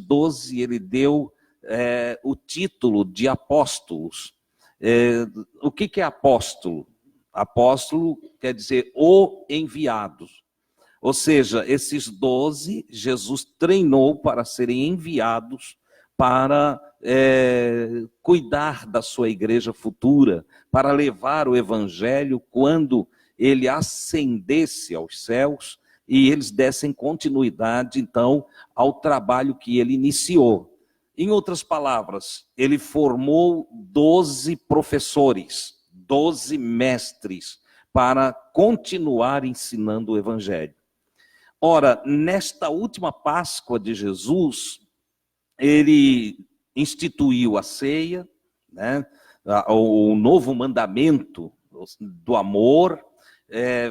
12, ele deu o título de apóstolos. O que é apóstolo? Apóstolo quer dizer o enviado. Ou seja, esses 12, Jesus treinou para serem enviados para cuidar da sua igreja futura, para levar o evangelho quando ele ascendesse aos céus e eles dessem continuidade, então, ao trabalho que ele iniciou. Em outras palavras, ele formou 12 professores, 12 mestres, para continuar ensinando o evangelho. Ora, nesta última Páscoa de Jesus, ele instituiu a ceia, né, o novo mandamento do amor,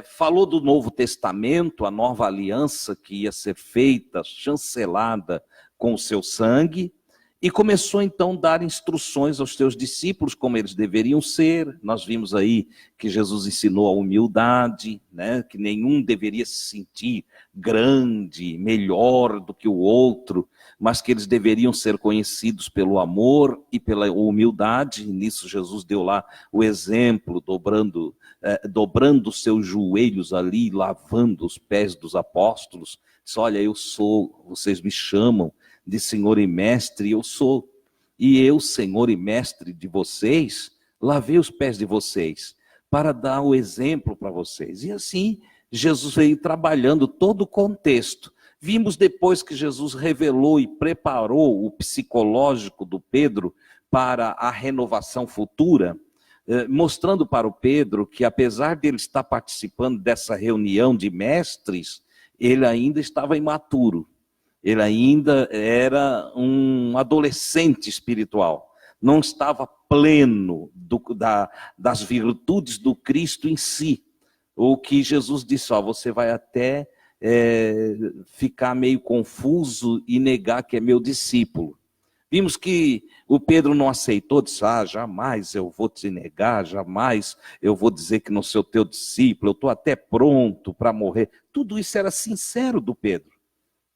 falou do Novo Testamento, a nova aliança que ia ser feita, chancelada com o seu sangue, e começou então a dar instruções aos seus discípulos como eles deveriam ser. Nós vimos aí que Jesus ensinou a humildade, né? Que nenhum deveria se sentir grande, melhor do que o outro, mas que eles deveriam ser conhecidos pelo amor e pela humildade. Nisso Jesus deu lá o exemplo, dobrando seus joelhos ali, lavando os pés dos apóstolos. Disse: olha, vocês me chamam de Senhor e Mestre, eu sou. E eu, Senhor e Mestre de vocês, lavei os pés de vocês, para dar o exemplo para vocês. E assim, Jesus veio trabalhando todo o contexto. Vimos depois que Jesus revelou e preparou o psicológico do Pedro para a renovação futura, mostrando para o Pedro que, apesar de ele estar participando dessa reunião de mestres, ele ainda estava imaturo. Ele ainda era um adolescente espiritual, não estava pleno das virtudes do Cristo em si. O que Jesus disse: você vai até ficar meio confuso e negar que é meu discípulo. Vimos que o Pedro não aceitou, disse: jamais eu vou te negar, jamais eu vou dizer que não sou teu discípulo, eu estou até pronto para morrer. Tudo isso era sincero do Pedro.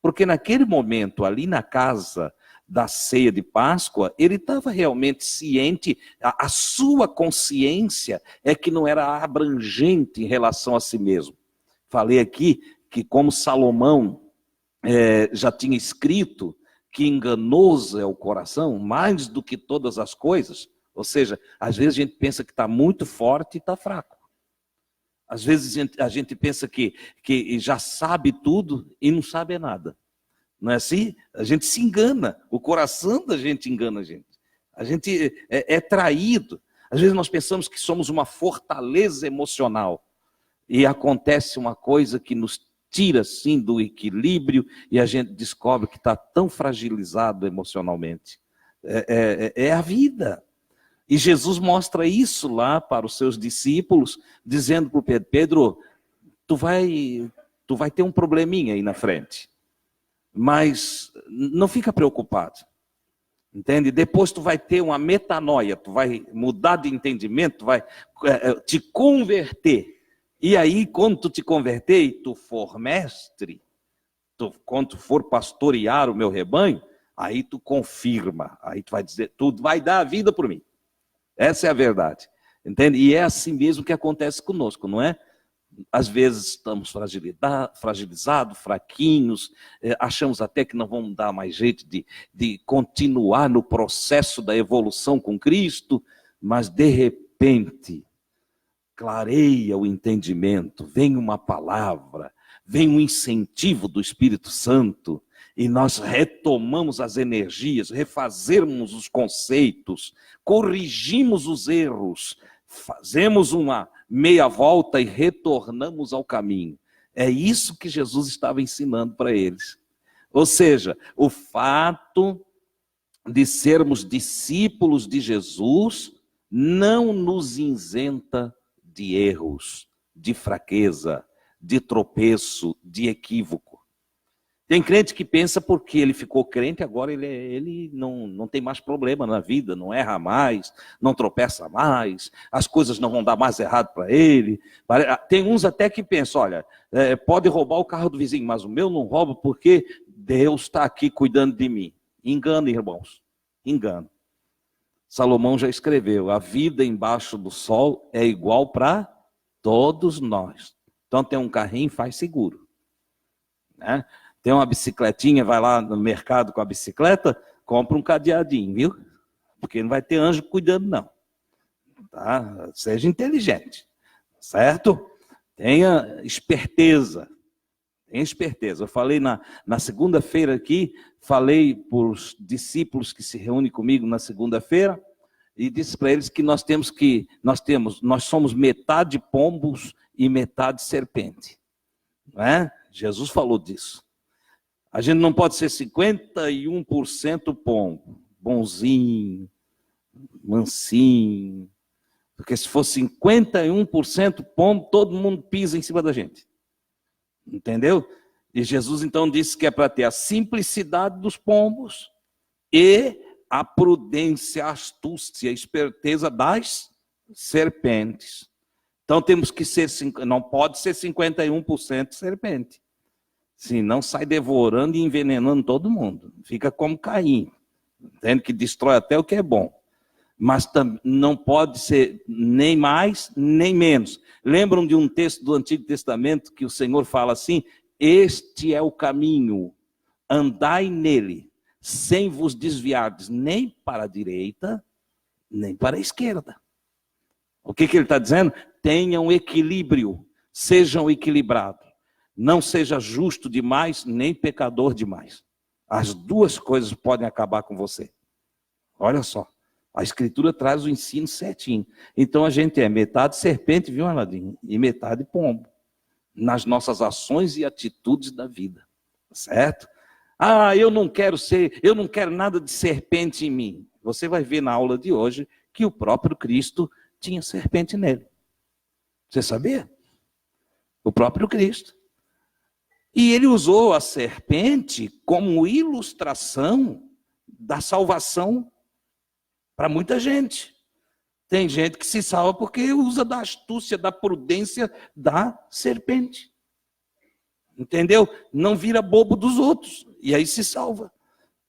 Porque naquele momento, ali na casa da ceia de Páscoa, ele estava realmente ciente, a sua consciência é que não era abrangente em relação a si mesmo. Falei aqui que, como Salomão já tinha escrito, que enganoso é o coração, mais do que todas as coisas. Ou seja, às vezes a gente pensa que está muito forte e está fraco. Às vezes a gente pensa que já sabe tudo e não sabe nada. Não é assim? A gente se engana. O coração da gente engana a gente. A gente é traído. Às vezes nós pensamos que somos uma fortaleza emocional. E acontece uma coisa que nos tira assim do equilíbrio e a gente descobre que está tão fragilizado emocionalmente. É a vida. E Jesus mostra isso lá para os seus discípulos, dizendo para o Pedro: Pedro, tu vai ter um probleminha aí na frente, mas não fica preocupado, entende? Depois tu vai ter uma metanoia, tu vai mudar de entendimento, tu vai te converter. E aí, quando tu te converter e tu for mestre, quando tu for pastorear o meu rebanho, aí tu confirma, aí tu vai dizer: tu vai dar a vida por mim. Essa é a verdade, entende? E é assim mesmo que acontece conosco, não é? Às vezes estamos fragilizados, fraquinhos, achamos até que não vamos dar mais jeito de continuar no processo da evolução com Cristo, mas de repente clareia o entendimento, vem uma palavra, vem um incentivo do Espírito Santo, e nós retomamos as energias, refazemos os conceitos, corrigimos os erros, fazemos uma meia volta e retornamos ao caminho. É isso que Jesus estava ensinando para eles. Ou seja, o fato de sermos discípulos de Jesus não nos isenta de erros, de fraqueza, de tropeço, de equívoco. Tem crente que pensa porque ele ficou crente, agora ele não tem mais problema na vida, não erra mais, não tropeça mais, as coisas não vão dar mais errado para ele. Tem uns até que pensam: olha, pode roubar o carro do vizinho, mas o meu não rouba porque Deus está aqui cuidando de mim. Engano, irmãos, engano. Salomão já escreveu, a vida embaixo do sol é igual para todos nós. Então tem um carrinho, faz seguro. Né? Tem uma bicicletinha, vai lá no mercado com a bicicleta, compra um cadeadinho, viu? Porque não vai ter anjo cuidando, não. Tá? Seja inteligente, certo? Tenha esperteza. Tenha esperteza. Eu falei na segunda-feira aqui, falei para os discípulos que se reúnem comigo na segunda-feira, e disse para eles que nós somos metade pombos e metade serpente. Não é? Jesus falou disso. A gente não pode ser 51% pombo, bonzinho, mansinho, porque se for 51% pombo, todo mundo pisa em cima da gente. Entendeu? E Jesus então disse que é para ter a simplicidade dos pombos e a prudência, a astúcia, a esperteza das serpentes. Então temos que ser, não pode ser 51% serpente. Senão sai devorando e envenenando todo mundo. Fica como Caim, entende? Que destrói até o que é bom. Mas não pode ser nem mais, nem menos. Lembram de um texto do Antigo Testamento que o Senhor fala assim, este é o caminho, andai nele, sem vos desviardes nem para a direita, nem para a esquerda. O que ele está dizendo? Tenham equilíbrio, sejam equilibrados. Não seja justo demais, nem pecador demais. As duas coisas podem acabar com você. Olha só, a Escritura traz o ensino certinho. Então a gente é metade serpente, viu, Aladim? E metade pombo. Nas nossas ações e atitudes da vida. Certo? Ah, eu não quero nada de serpente em mim. Você vai ver na aula de hoje que o próprio Cristo tinha serpente nele. Você sabia? O próprio Cristo. E ele usou a serpente como ilustração da salvação para muita gente. Tem gente que se salva porque usa da astúcia, da prudência da serpente. Entendeu? Não vira bobo dos outros. E aí se salva.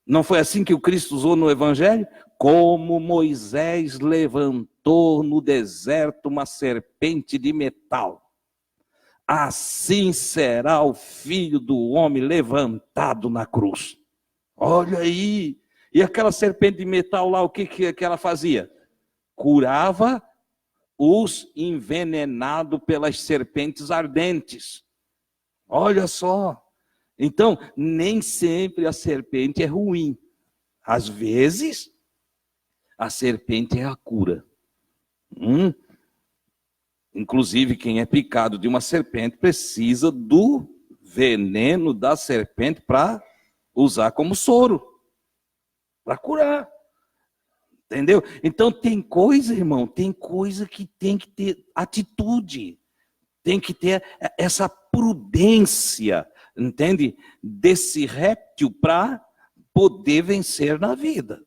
Não foi assim que o Cristo usou no Evangelho? Como Moisés levantou no deserto uma serpente de metal, assim será o Filho do Homem levantado na cruz. Olha aí. E aquela serpente de metal lá, o que ela fazia? Curava os envenenados pelas serpentes ardentes. Olha só. Então, nem sempre a serpente é ruim. Às vezes, a serpente é a cura. Inclusive, quem é picado de uma serpente precisa do veneno da serpente para usar como soro, para curar. Entendeu? Então tem coisa, irmão, tem coisa que tem que ter atitude, tem que ter essa prudência, entende? Desse réptil para poder vencer na vida.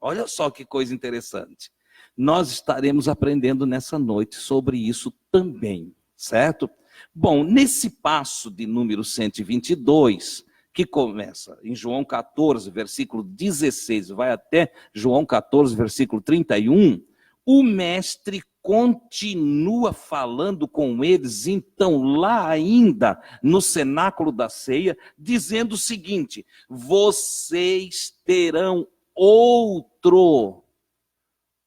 Olha só que coisa interessante. Nós estaremos aprendendo nessa noite sobre isso também, certo? Bom, nesse passo de número 122, que começa em João 14, versículo 16, vai até João 14, versículo 31, o mestre continua falando com eles, então, lá ainda no cenáculo da ceia, dizendo o seguinte: vocês terão outro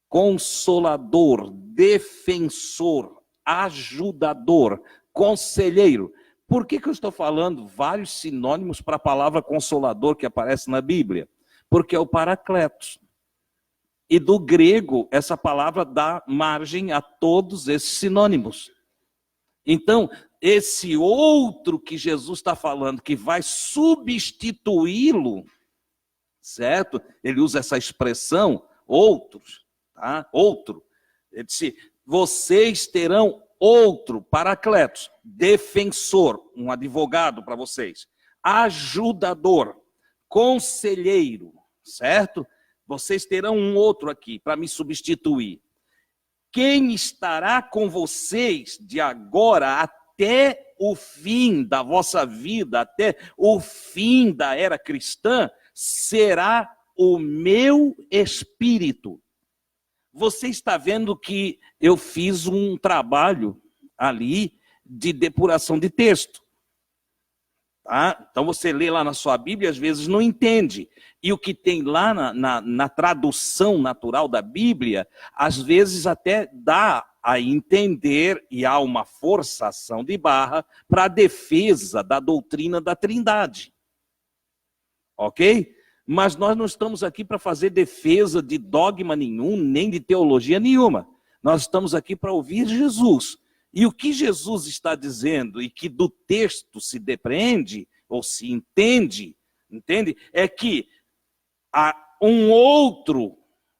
consolador, defensor, ajudador, conselheiro. Por que eu estou falando vários sinônimos para a palavra consolador que aparece na Bíblia? Porque é o Paracletos. E do grego, essa palavra dá margem a todos esses sinônimos. Então, esse outro que Jesus está falando, que vai substituí-lo, certo? Ele usa essa expressão, outros, tá? Outro. Ele disse, vocês terão outro, Paracletos, defensor, um advogado para vocês, ajudador, conselheiro, certo? Vocês terão um outro aqui para me substituir. Quem estará com vocês de agora até o fim da vossa vida, até o fim da era cristã, será o meu espírito. Você está vendo que eu fiz um trabalho ali de depuração de texto. Tá? Então você lê lá na sua Bíblia, às vezes não entende. E o que tem lá na tradução natural da Bíblia, às vezes até dá a entender, e há uma forçação de barra para a defesa da doutrina da Trindade. Ok? Mas nós não estamos aqui para fazer defesa de dogma nenhum, nem de teologia nenhuma. Nós estamos aqui para ouvir Jesus. E o que Jesus está dizendo, e que do texto se depreende, ou se entende, é que há um outro.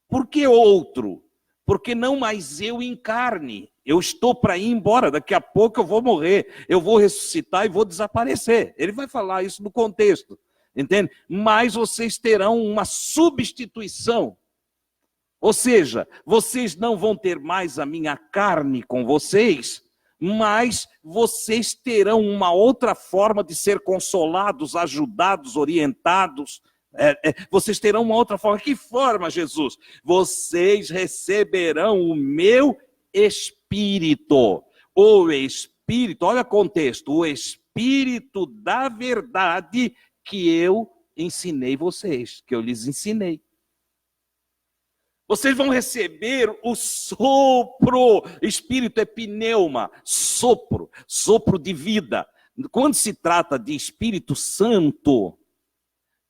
Por que outro? Porque não mais eu em carne. Eu estou para ir embora, daqui a pouco eu vou morrer, eu vou ressuscitar e vou desaparecer. Ele vai falar isso no contexto. Entende? Mas vocês terão uma substituição. Ou seja, vocês não vão ter mais a minha carne com vocês, mas vocês terão uma outra forma de ser consolados, ajudados, orientados. Vocês terão uma outra forma. Que forma, Jesus? Vocês receberão o meu Espírito. O Espírito, olha o contexto, o Espírito da verdade que eu ensinei vocês, que eu lhes ensinei. Vocês vão receber o sopro, espírito é pneuma, sopro, sopro de vida. Quando se trata de Espírito Santo,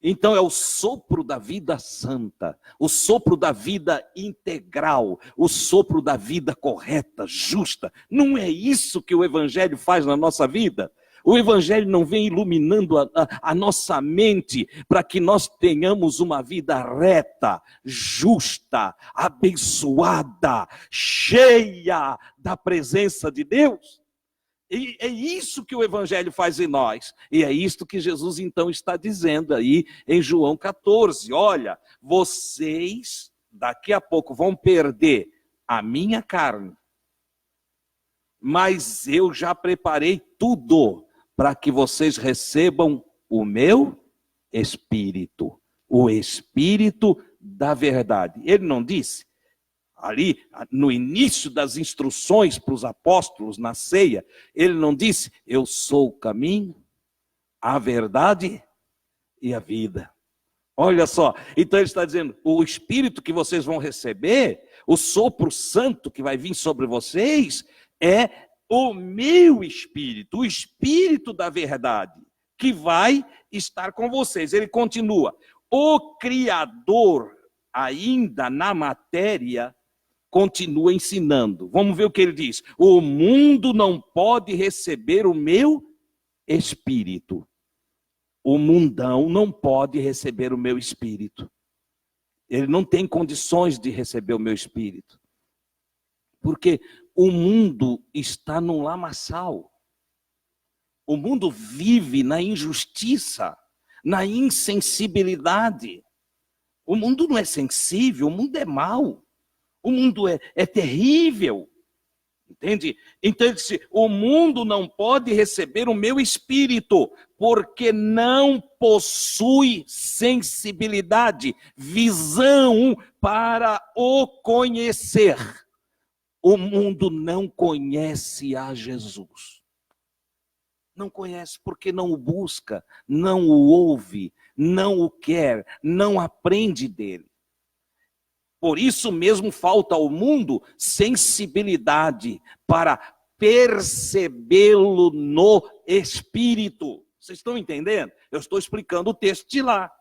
então é o sopro da vida santa, o sopro da vida integral, o sopro da vida correta, justa. Não é isso que o Evangelho faz na nossa vida? O Evangelho não vem iluminando a nossa mente para que nós tenhamos uma vida reta, justa, abençoada, cheia da presença de Deus? E é isso que o Evangelho faz em nós. E é isto que Jesus então está dizendo aí em João 14. Olha, vocês daqui a pouco vão perder a minha carne, mas eu já preparei tudo para que vocês recebam o meu Espírito, o Espírito da verdade. Ele não disse, ali no início das instruções para os apóstolos na ceia, ele não disse, eu sou o caminho, a verdade e a vida. Olha só, então ele está dizendo, o Espírito que vocês vão receber, o sopro santo que vai vir sobre vocês, é o meu Espírito, o Espírito da verdade, que vai estar com vocês. Ele continua, o Criador, ainda na matéria, continua ensinando. Vamos ver o que ele diz. O mundo não pode receber o meu Espírito. O mundão não pode receber o meu Espírito. Ele não tem condições de receber o meu Espírito. Porque o mundo está num lamaçal. O mundo vive na injustiça, na insensibilidade. O mundo não é sensível, o mundo é mau. O mundo é terrível. Entende? Então ele disse, o mundo não pode receber o meu Espírito, porque não possui sensibilidade, visão para o conhecer. O mundo não conhece a Jesus. Não conhece porque não o busca, não o ouve, não o quer, não aprende dele. Por isso mesmo falta ao mundo sensibilidade para percebê-lo no Espírito. Vocês estão entendendo? Eu estou explicando o texto de lá.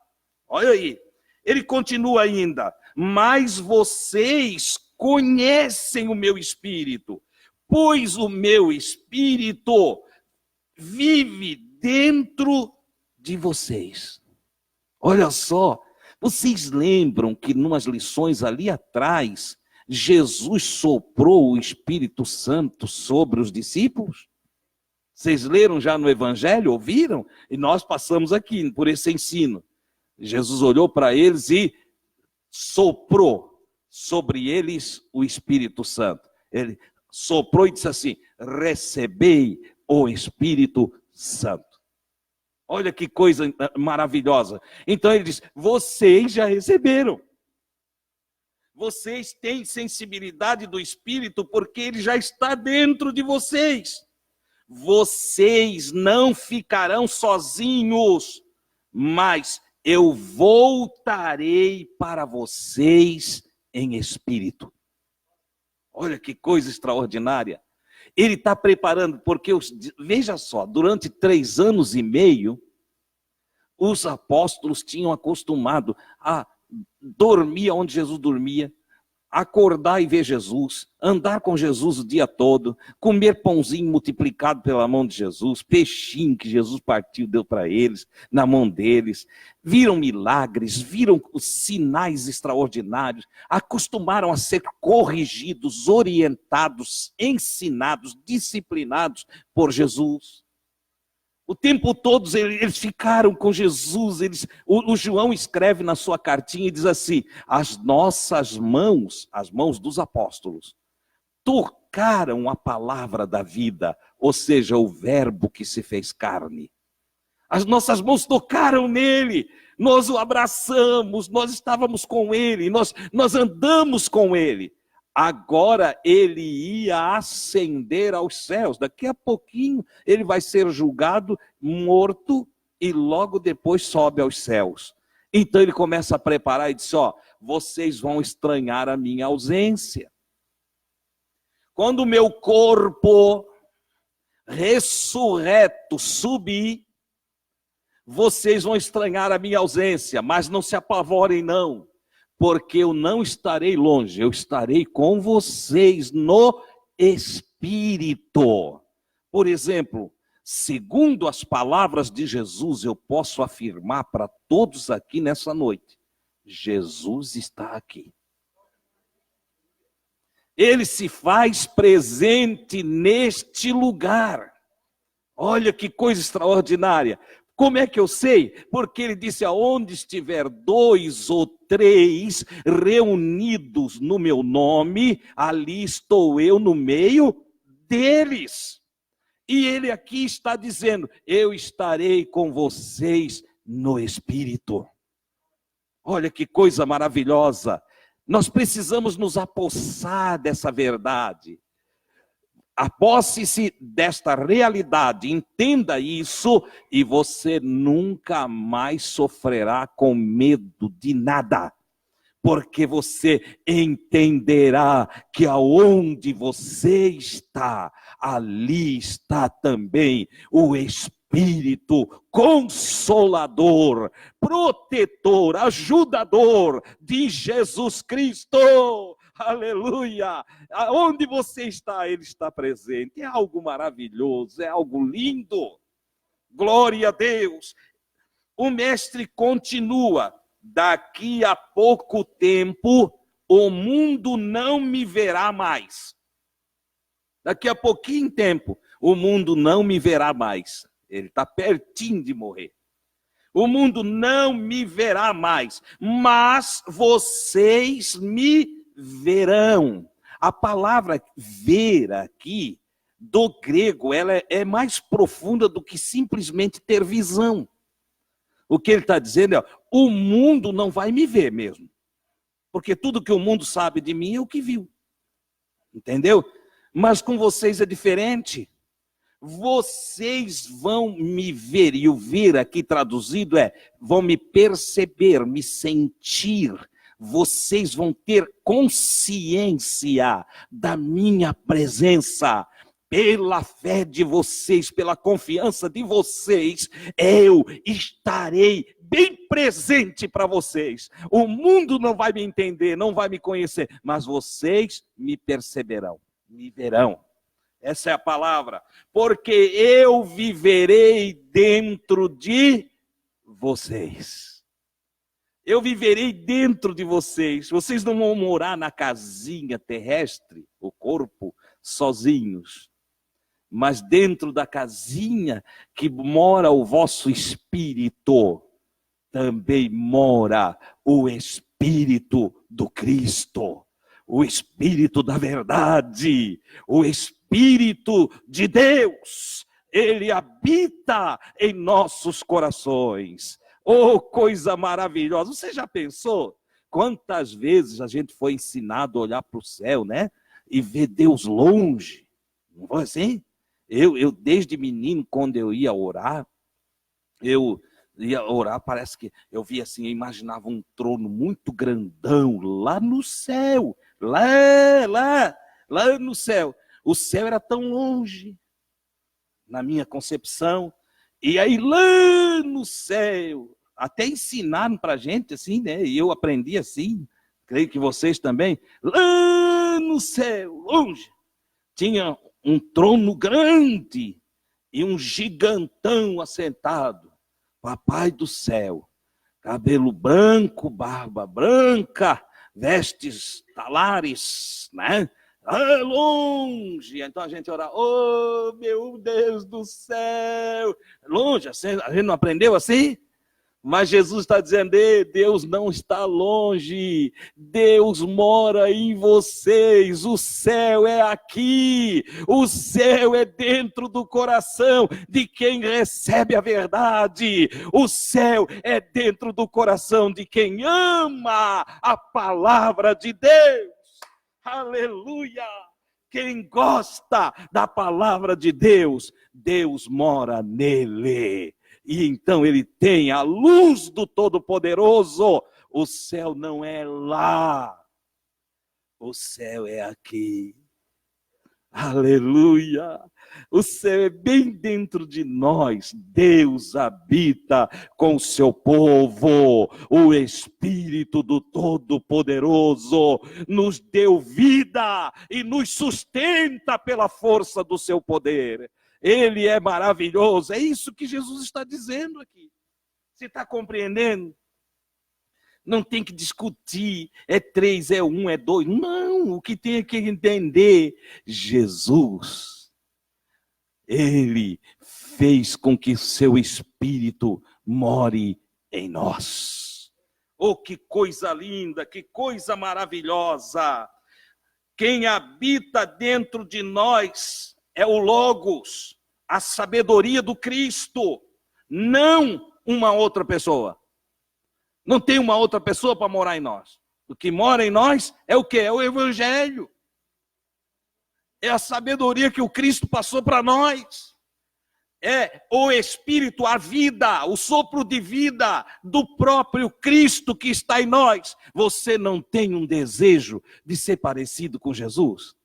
Olha aí. Ele continua ainda. Mas vocês conhecem o meu Espírito, pois o meu Espírito vive dentro de vocês. Olha só. Vocês lembram que numas lições ali atrás, Jesus soprou o Espírito Santo sobre os discípulos? Vocês leram já no Evangelho, ouviram? E nós passamos aqui por esse ensino. Jesus olhou para eles e soprou sobre eles o Espírito Santo. Ele soprou e disse assim, recebei o Espírito Santo. Olha que coisa maravilhosa. Então ele diz, vocês já receberam. Vocês têm sensibilidade do Espírito porque ele já está dentro de vocês. Vocês não ficarão sozinhos, mas eu voltarei para vocês em espírito. Olha que coisa extraordinária. Ele está preparando, porque, veja só, durante 3 anos e meio, os apóstolos tinham acostumado a dormir onde Jesus dormia, acordar e ver Jesus, andar com Jesus o dia todo, comer pãozinho multiplicado pela mão de Jesus, peixinho que Jesus partiu, deu para eles, na mão deles, viram milagres, viram os sinais extraordinários, acostumaram a ser corrigidos, orientados, ensinados, disciplinados por Jesus. O tempo todo eles ficaram com Jesus. O João escreve na sua cartinha e diz assim, as nossas mãos, as mãos dos apóstolos, tocaram a palavra da vida, ou seja, o verbo que se fez carne. As nossas mãos tocaram nele, nós o abraçamos, nós estávamos com ele, nós andamos com ele. Agora ele ia ascender aos céus. Daqui a pouquinho ele vai ser julgado, morto, e logo depois sobe aos céus. Então ele começa a preparar e diz, vocês vão estranhar a minha ausência. Quando o meu corpo ressurreto subir, vocês vão estranhar a minha ausência, mas não se apavorem não. Porque eu não estarei longe, eu estarei com vocês no Espírito. Por exemplo, segundo as palavras de Jesus, eu posso afirmar para todos aqui nessa noite, Jesus está aqui. Ele se faz presente neste lugar. Olha que coisa extraordinária. Como é que eu sei? Porque ele disse, aonde estiver 2 ou 3 reunidos no meu nome, ali estou eu no meio deles. E ele aqui está dizendo, eu estarei com vocês no Espírito. Olha que coisa maravilhosa. Nós precisamos nos apossar dessa verdade. Aposse-se desta realidade, entenda isso e você nunca mais sofrerá com medo de nada. Porque você entenderá que aonde você está, ali está também o Espírito Consolador, protetor, ajudador de Jesus Cristo. Aleluia! Aonde você está, ele está presente. É algo maravilhoso, é algo lindo. Glória a Deus. O mestre continua. Daqui a pouco tempo, o mundo não me verá mais. Daqui a pouquinho tempo, o mundo não me verá mais. Ele está pertinho de morrer. O mundo não me verá mais, mas vocês me verão. A palavra ver aqui, do grego, ela é mais profunda do que simplesmente ter visão. O que ele está dizendo é, o mundo não vai me ver mesmo. Porque tudo que o mundo sabe de mim é o que viu. Entendeu? Mas com vocês é diferente. Vocês vão me ver, e o ver aqui traduzido é, vão me perceber, me sentir. Vocês vão ter consciência da minha presença. Pela fé de vocês, pela confiança de vocês, eu estarei bem presente para vocês. O mundo não vai me entender, não vai me conhecer, mas vocês me perceberão, me verão. Essa é a palavra. Porque eu viverei dentro de vocês. Eu viverei dentro de vocês. Vocês não vão morar na casinha terrestre, o corpo, sozinhos. Mas dentro da casinha que mora o vosso espírito, também mora o Espírito do Cristo. O Espírito da verdade. O Espírito de Deus. Ele habita em nossos corações. Oh, coisa maravilhosa! Você já pensou quantas vezes a gente foi ensinado a olhar para o céu, né? E ver Deus longe? Não foi assim? Eu desde menino, quando eu ia orar, parece que eu via assim, eu imaginava um trono muito grandão lá no céu, lá no céu. O céu era tão longe, na minha concepção, e aí lá no céu, até ensinaram para a gente assim, né? E eu aprendi assim, creio que vocês também, lá no céu, longe, tinha um trono grande e um gigantão assentado, Papai do céu, cabelo branco, barba branca, vestes talares, né? Longe. Então a gente ora, oh meu Deus do céu, longe. A gente não aprendeu assim? Mas Jesus está dizendo, Deus não está longe, Deus mora em vocês, o céu é aqui, o céu é dentro do coração de quem recebe a verdade, o céu é dentro do coração de quem ama a palavra de Deus, aleluia! Quem gosta da palavra de Deus, Deus mora nele. E então ele tem a luz do Todo-Poderoso. O céu não é lá, o céu é aqui. Aleluia! O céu é bem dentro de nós. Deus habita com o seu povo. O Espírito do Todo-Poderoso nos deu vida e nos sustenta pela força do seu poder. Ele é maravilhoso. É isso que Jesus está dizendo aqui. Você está compreendendo? Não tem que discutir, é 3, é 1, é 2. Não, o que tem que entender, Jesus, ele fez com que seu Espírito more em nós. Oh, que coisa linda, que coisa maravilhosa. Quem habita dentro de nós é o Logos, a sabedoria do Cristo, não uma outra pessoa. Não tem uma outra pessoa para morar em nós. O que mora em nós é o quê? É o Evangelho. É a sabedoria que o Cristo passou para nós. É o Espírito, a vida, o sopro de vida do próprio Cristo que está em nós. Você não tem um desejo de ser parecido com Jesus?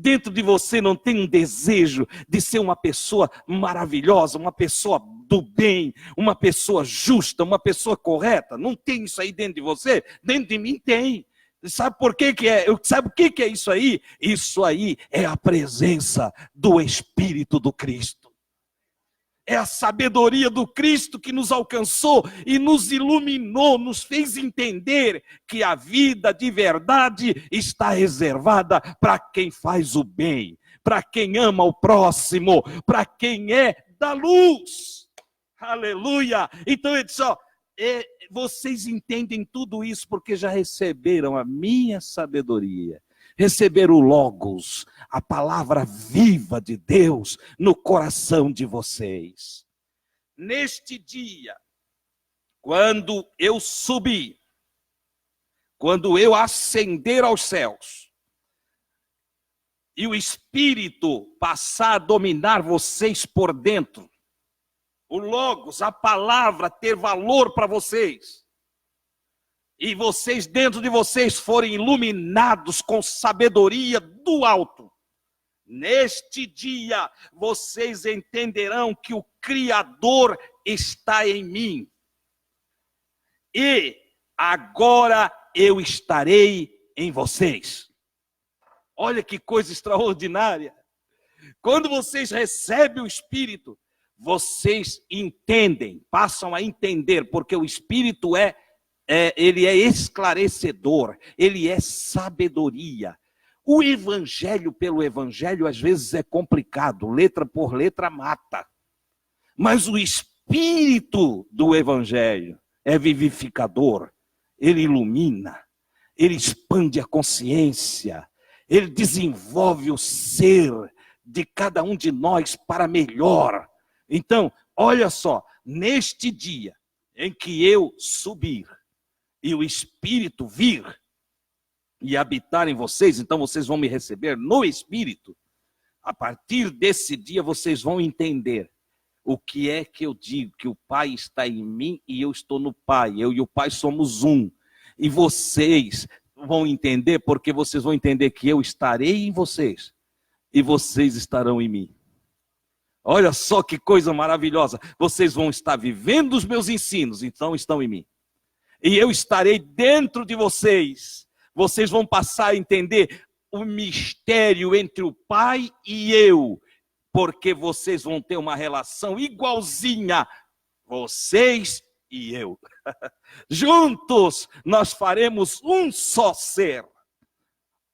Dentro de você não tem um desejo de ser uma pessoa maravilhosa, uma pessoa do bem, uma pessoa justa, uma pessoa correta? Não tem isso aí dentro de você? Dentro de mim tem. Sabe por que é? Sabe o que é isso aí? Isso aí é a presença do Espírito do Cristo. É a sabedoria do Cristo que nos alcançou e nos iluminou, nos fez entender que a vida de verdade está reservada para quem faz o bem, para quem ama o próximo, para quem é da luz. Aleluia! Então ele disse, vocês entendem tudo isso porque já receberam a minha sabedoria. Receber o Logos, a palavra viva de Deus no coração de vocês. Neste dia, quando eu subir, quando eu ascender aos céus, e o Espírito passar a dominar vocês por dentro, o Logos, a palavra ter valor para vocês, e vocês, dentro de vocês, forem iluminados com sabedoria do alto, neste dia, vocês entenderão que o Criador está em mim. E agora eu estarei em vocês. Olha que coisa extraordinária. Quando vocês recebem o Espírito, vocês entendem, passam a entender, porque o Espírito ele é esclarecedor, ele é sabedoria. O evangelho pelo evangelho às vezes é complicado, letra por letra mata. Mas o espírito do evangelho é vivificador, ele ilumina, ele expande a consciência, ele desenvolve o ser de cada um de nós para melhor. Então, olha só, neste dia em que eu subir e o Espírito vir e habitar em vocês, então vocês vão me receber no Espírito. A partir desse dia vocês vão entender o que é que eu digo, que o Pai está em mim e eu estou no Pai. Eu e o Pai somos um. E vocês vão entender, porque vocês vão entender que eu estarei em vocês e vocês estarão em mim. Olha só que coisa maravilhosa. Vocês vão estar vivendo os meus ensinos, então estão em mim. E eu estarei dentro de vocês. Vocês vão passar a entender o mistério entre o Pai e eu, porque vocês vão ter uma relação igualzinha, vocês e eu. Juntos nós faremos um só ser.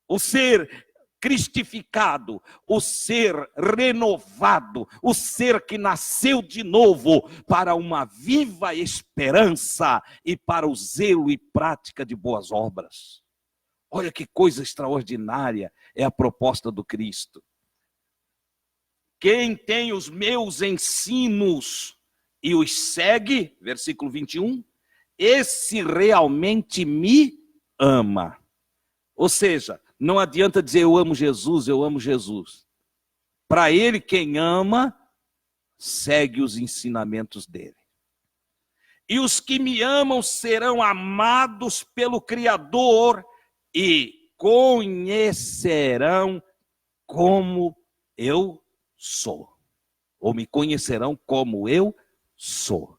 O ser cristificado, o ser renovado, o ser que nasceu de novo para uma viva esperança e para o zelo e prática de boas obras. Olha que coisa extraordinária é a proposta do Cristo. Quem tem os meus ensinos e os segue, versículo 21, esse realmente me ama. Ou seja, não adianta dizer eu amo Jesus, eu amo Jesus. Para ele, quem ama, segue os ensinamentos dele. E os que me amam serão amados pelo Criador e conhecerão como eu sou. Ou me conhecerão como eu sou.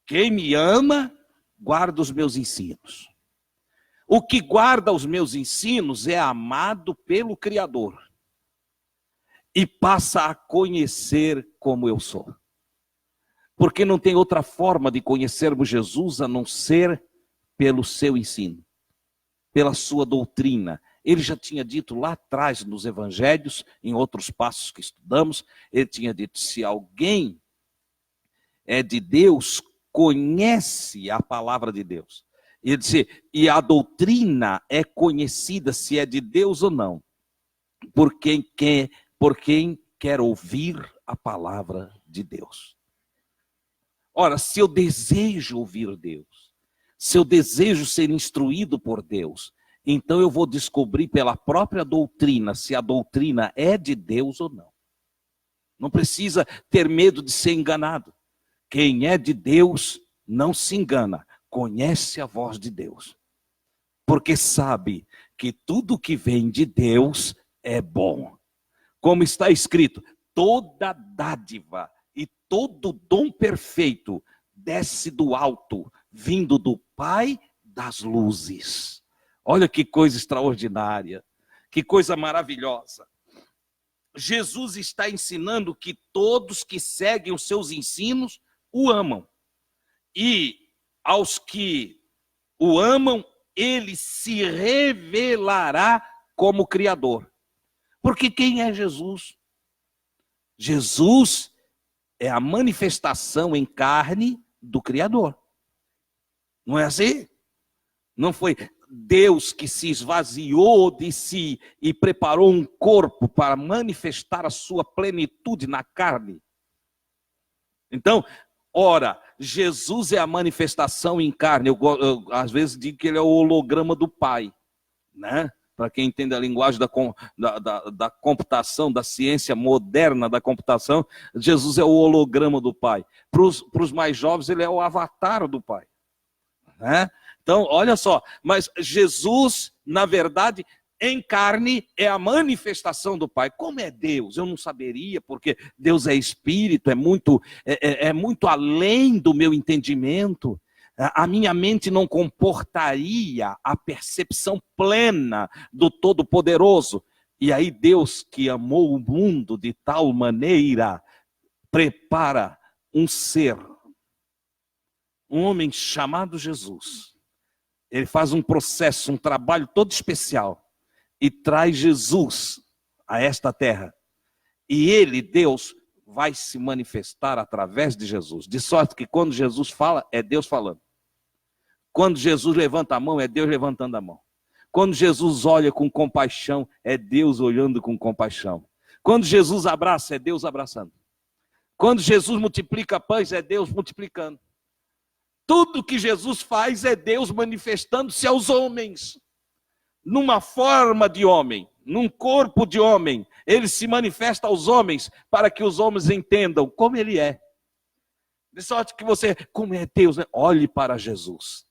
Quem me ama, guarda os meus ensinos. O que guarda os meus ensinos é amado pelo Criador. E passa a conhecer como eu sou. Porque não tem outra forma de conhecermos Jesus a não ser pelo seu ensino, pela sua doutrina. Ele já tinha dito lá atrás nos evangelhos, em outros passos que estudamos, ele tinha dito, se alguém é de Deus, conhece a palavra de Deus. Ele disse, e a doutrina é conhecida se é de Deus ou não, por quem quer ouvir a palavra de Deus. Ora, se eu desejo ouvir Deus, se eu desejo ser instruído por Deus, então eu vou descobrir pela própria doutrina se a doutrina é de Deus ou não. Não precisa ter medo de ser enganado. Quem é de Deus não se engana, conhece a voz de Deus. Porque sabe que tudo que vem de Deus é bom. Como está escrito, toda dádiva e todo dom perfeito desce do alto, vindo do Pai das luzes. Olha que coisa extraordinária, que coisa maravilhosa. Jesus está ensinando que todos que seguem os seus ensinos o amam. E aos que o amam, ele se revelará como Criador. Porque quem é Jesus? Jesus é a manifestação em carne do Criador. Não é assim? Não foi Deus que se esvaziou de si e preparou um corpo para manifestar a sua plenitude na carne. Então, ora, Jesus é a manifestação em carne. Eu às vezes digo que ele é o holograma do Pai, né? Para quem entende a linguagem da computação, da ciência moderna da computação, Jesus é o holograma do Pai. Para os mais jovens, ele é o avatar do Pai, né? Então, olha só, mas Jesus, na verdade, em carne é a manifestação do Pai. Como é Deus? Eu não saberia, porque Deus é Espírito, é muito além do meu entendimento. A minha mente não comportaria a percepção plena do Todo-Poderoso. E aí Deus, que amou o mundo de tal maneira, prepara um ser, um homem chamado Jesus. Ele faz um processo, um trabalho todo especial e traz Jesus a esta terra. E ele, Deus, vai se manifestar através de Jesus. De sorte que quando Jesus fala, é Deus falando. Quando Jesus levanta a mão, é Deus levantando a mão. Quando Jesus olha com compaixão, é Deus olhando com compaixão. Quando Jesus abraça, é Deus abraçando. Quando Jesus multiplica pães, é Deus multiplicando. Tudo que Jesus faz é Deus manifestando-se aos homens. Numa forma de homem, num corpo de homem. Ele se manifesta aos homens para que os homens entendam como ele é. De sorte que você, como é Deus, né? Olhe para Jesus.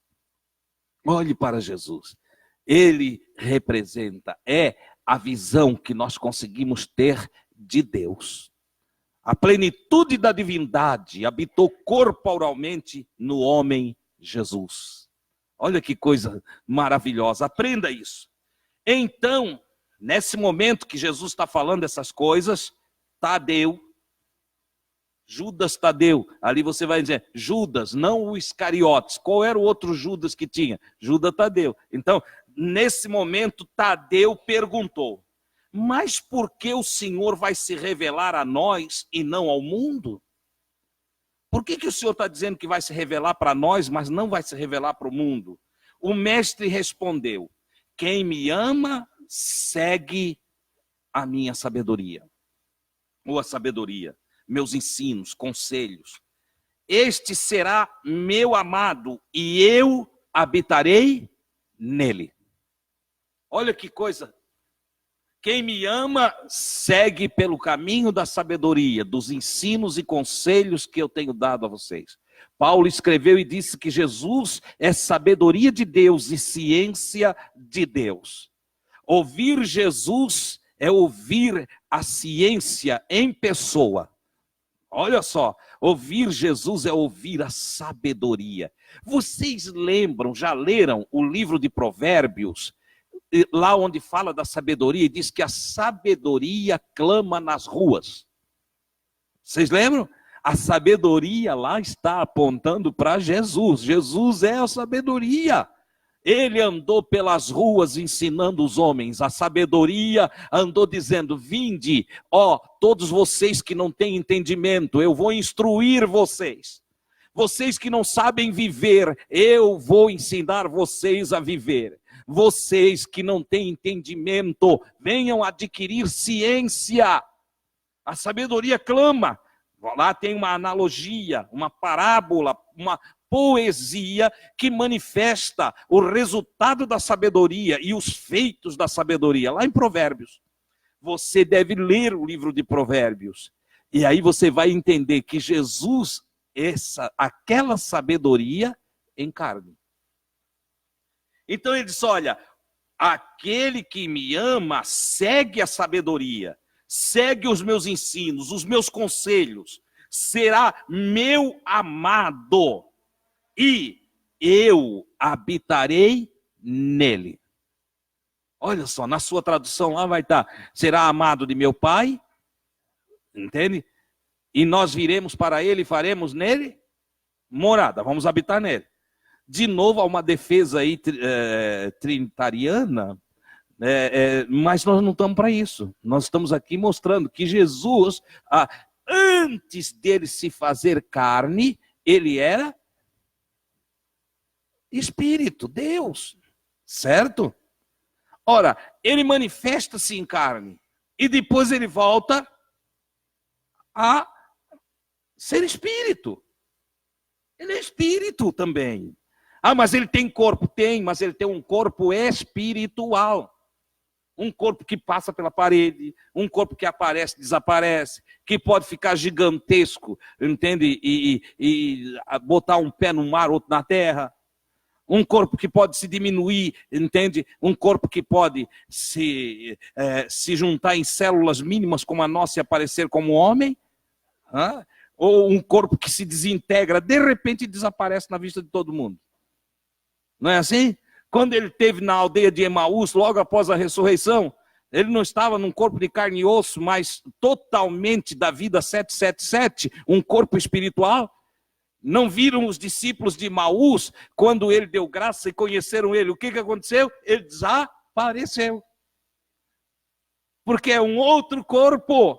Olhe para Jesus. Ele representa, é a visão que nós conseguimos ter de Deus. A plenitude da divindade habitou corporalmente no homem Jesus. Olha que coisa maravilhosa, aprenda isso. Então, nesse momento que Jesus está falando essas coisas, Tadeu, Judas Tadeu, ali você vai dizer, Judas, não o Iscariotes. Qual era o outro Judas que tinha? Judas Tadeu. Então, nesse momento, Tadeu perguntou, mas por que o Senhor vai se revelar a nós e não ao mundo? Por que o Senhor está dizendo que vai se revelar para nós, mas não vai se revelar para o mundo? O mestre respondeu, quem me ama, segue a minha sabedoria. Ou a sabedoria, meus ensinos, conselhos. Este será meu amado e eu habitarei nele. Olha que coisa. Quem me ama, segue pelo caminho da sabedoria, dos ensinos e conselhos que eu tenho dado a vocês. Paulo escreveu e disse que Jesus é sabedoria de Deus e ciência de Deus. Ouvir Jesus é ouvir a ciência em pessoa. Olha só, ouvir Jesus é ouvir a sabedoria. Vocês lembram, já leram o livro de Provérbios? Lá onde fala da sabedoria, diz que a sabedoria clama nas ruas. Vocês lembram? A sabedoria lá está apontando para Jesus. Jesus é a sabedoria. Ele andou pelas ruas ensinando os homens. A sabedoria andou dizendo, vinde, ó, todos vocês que não têm entendimento, eu vou instruir vocês. Vocês que não sabem viver, eu vou ensinar vocês a viver. Vocês que não têm entendimento, venham adquirir ciência. A sabedoria clama. Lá tem uma analogia, uma parábola, uma poesia que manifesta o resultado da sabedoria e os feitos da sabedoria. Lá em Provérbios. Você deve ler o livro de Provérbios. E aí você vai entender que Jesus, aquela sabedoria em carne. Então ele diz, olha, aquele que me ama segue a sabedoria, segue os meus ensinos, os meus conselhos, será meu amado e eu habitarei nele. Olha só, na sua tradução lá vai estar, será amado de meu Pai, entende? E nós viremos para ele e faremos nele morada, vamos habitar nele. De novo, há uma defesa aí trinitariana, mas nós não estamos para isso. Nós estamos aqui mostrando que Jesus, antes dele se fazer carne, ele era Espírito, Deus, certo? Ora, ele manifesta-se em carne e depois ele volta a ser Espírito. Ele é Espírito também. Mas ele tem corpo? Tem, mas ele tem um corpo espiritual. Um corpo que passa pela parede, um corpo que aparece, desaparece, que pode ficar gigantesco, entende? E botar um pé no mar, outro na terra. Um corpo que pode se diminuir, entende? Um corpo que pode se juntar em células mínimas como a nossa e aparecer como homem. Ou um corpo que se desintegra, de repente desaparece na vista de todo mundo. Não é assim? Quando ele esteve na aldeia de Emaús, logo após a ressurreição, ele não estava num corpo de carne e osso, mas totalmente da vida 777, um corpo espiritual. Não viram os discípulos de Emaús, quando ele deu graça e conheceram ele, o que aconteceu? Ele desapareceu. Porque é um outro corpo,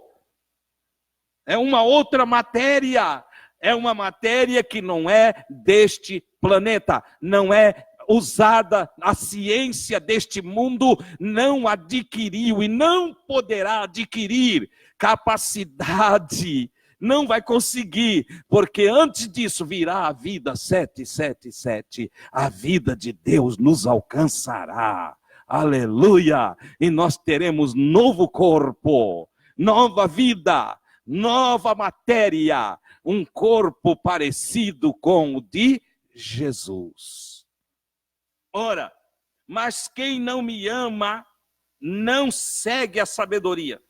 é uma outra matéria, é uma matéria que não é deste planeta, não é usada, a ciência deste mundo não adquiriu e não poderá adquirir capacidade, não vai conseguir, porque antes disso virá a vida 777, a vida de Deus nos alcançará, aleluia, e nós teremos novo corpo, nova vida, nova matéria, um corpo parecido com o de Jesus. Ora, mas quem não me ama, não segue a sabedoria,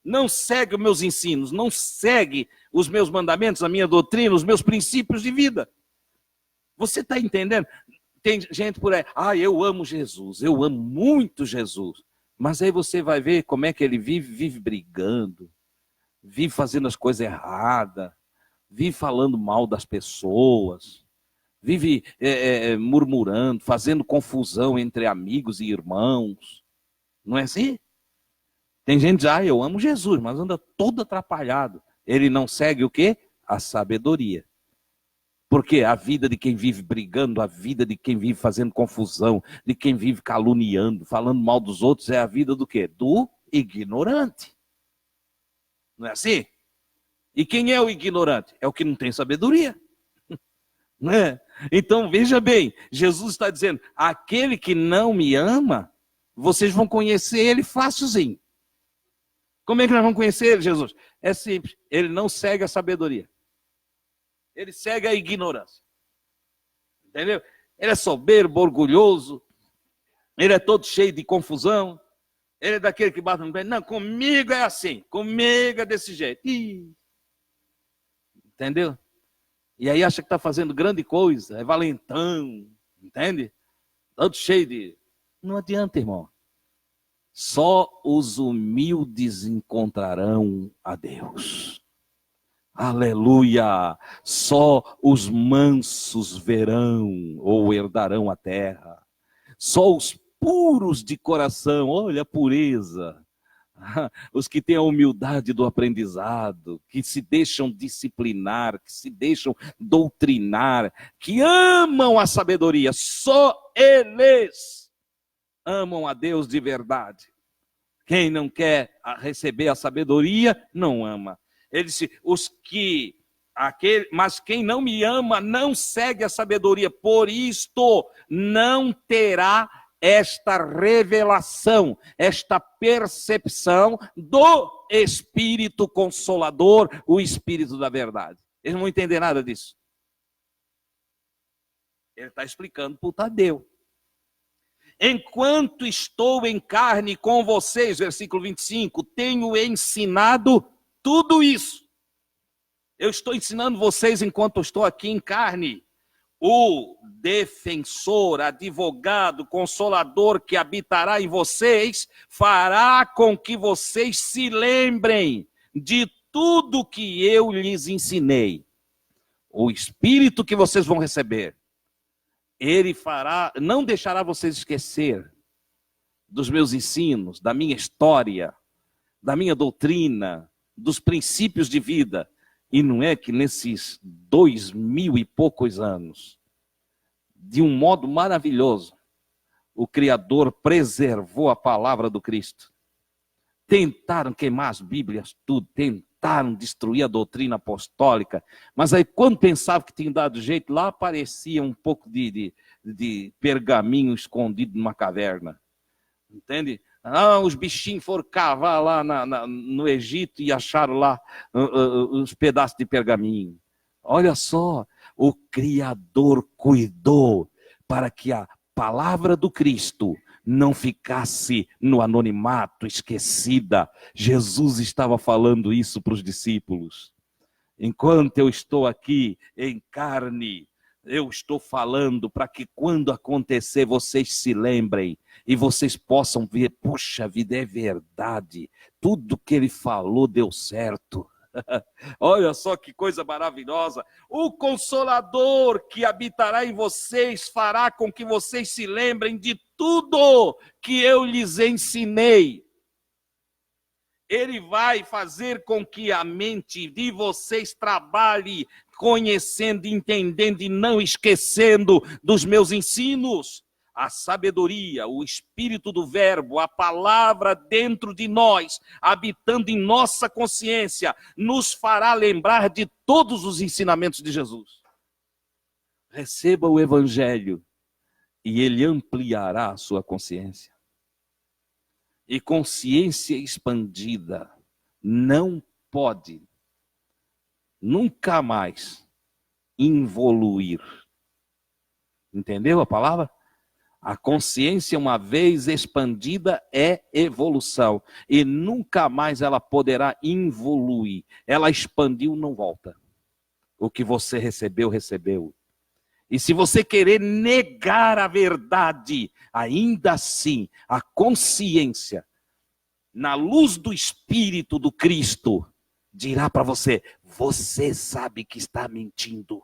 não segue os meus ensinos, não segue os meus mandamentos, a minha doutrina, os meus princípios de vida. Você está entendendo? Tem gente por aí, eu amo Jesus, eu amo muito Jesus. Mas aí você vai ver como é que ele vive brigando, vive fazendo as coisas erradas, vive falando mal das pessoas, vive murmurando, fazendo confusão entre amigos e irmãos. Não é assim? Tem gente que diz, eu amo Jesus, mas anda todo atrapalhado. Ele não segue o quê? A sabedoria. Porque a vida de quem vive brigando, a vida de quem vive fazendo confusão, de quem vive caluniando, falando mal dos outros, é a vida do quê? Do ignorante. Não é assim? E quem é o ignorante? É o que não tem sabedoria. Não é? Então, veja bem, Jesus está dizendo, aquele que não me ama, vocês vão conhecer ele facilzinho. Como é que nós vamos conhecer ele, Jesus? É simples, ele não segue a sabedoria. Ele segue a ignorância. Entendeu? Ele é soberbo, orgulhoso, ele é todo cheio de confusão, ele é daquele que bate no pé. Não, comigo é assim, comigo é desse jeito. Entendeu? E aí acha que está fazendo grande coisa, é valentão, entende? Todo cheio de... Não adianta, irmão. Só os humildes encontrarão a Deus. Aleluia! Só os mansos verão ou herdarão a terra. Só os puros de coração, olha a pureza. Os que têm a humildade do aprendizado, que se deixam disciplinar, que se deixam doutrinar, que amam a sabedoria, só eles amam a Deus de verdade. Quem não quer receber a sabedoria, não ama. Ele disse, mas quem não me ama, não segue a sabedoria, por isto não terá esta revelação, esta percepção do Espírito Consolador, o Espírito da verdade. Eles não vão entender nada disso. Ele está explicando para o Tadeu. Enquanto estou em carne com vocês, versículo 25, tenho ensinado tudo isso. Eu estou ensinando vocês enquanto eu estou aqui em carne. O defensor, advogado, consolador que habitará em vocês, fará com que vocês se lembrem de tudo que eu lhes ensinei. O Espírito que vocês vão receber, ele fará, não deixará vocês esquecer dos meus ensinos, da minha história, da minha doutrina, dos princípios de vida. E não é que nesses 2000 e poucos anos, de um modo maravilhoso, o Criador preservou a palavra do Cristo. Tentaram queimar as Bíblias, tudo, tentaram destruir a doutrina apostólica, mas aí quando pensavam que tinham dado jeito, lá aparecia um pouco de pergaminho escondido numa caverna. Entende? Os bichinhos foram cavar lá no Egito e acharam lá os pedaços de pergaminho. Olha só, o Criador cuidou para que a palavra do Cristo não ficasse no anonimato, esquecida. Jesus estava falando isso para os discípulos. Enquanto eu estou aqui em carne, eu estou falando para que quando acontecer vocês se lembrem e vocês possam ver, puxa vida, é verdade, tudo que ele falou deu certo. Olha só que coisa maravilhosa. O Consolador que habitará em vocês fará com que vocês se lembrem de tudo que eu lhes ensinei. Ele vai fazer com que a mente de vocês trabalhe conhecendo, entendendo e não esquecendo dos meus ensinos. A sabedoria, o espírito do verbo, a palavra dentro de nós, habitando em nossa consciência, nos fará lembrar de todos os ensinamentos de Jesus. Receba o evangelho e ele ampliará a sua consciência. E consciência expandida não pode, nunca mais, involuir. Entendeu a palavra? A consciência, uma vez expandida, é evolução. E nunca mais ela poderá involuir. Ela expandiu, não volta. O que você recebeu, recebeu. E se você querer negar a verdade, ainda assim, a consciência, na luz do Espírito do Cristo, dirá para você, você sabe que está mentindo.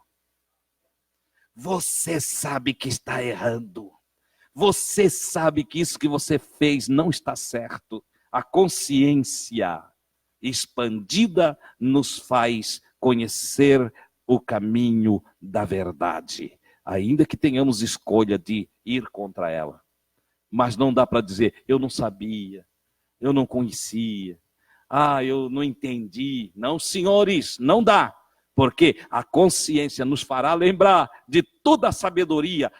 Você sabe que está errando. Você sabe que isso que você fez não está certo. A consciência expandida nos faz conhecer o caminho da verdade, ainda que tenhamos escolha de ir contra ela. Mas não dá para dizer, eu não sabia, eu não conhecia, eu não entendi. Não, senhores, não dá, porque a consciência nos fará lembrar de toda a sabedoria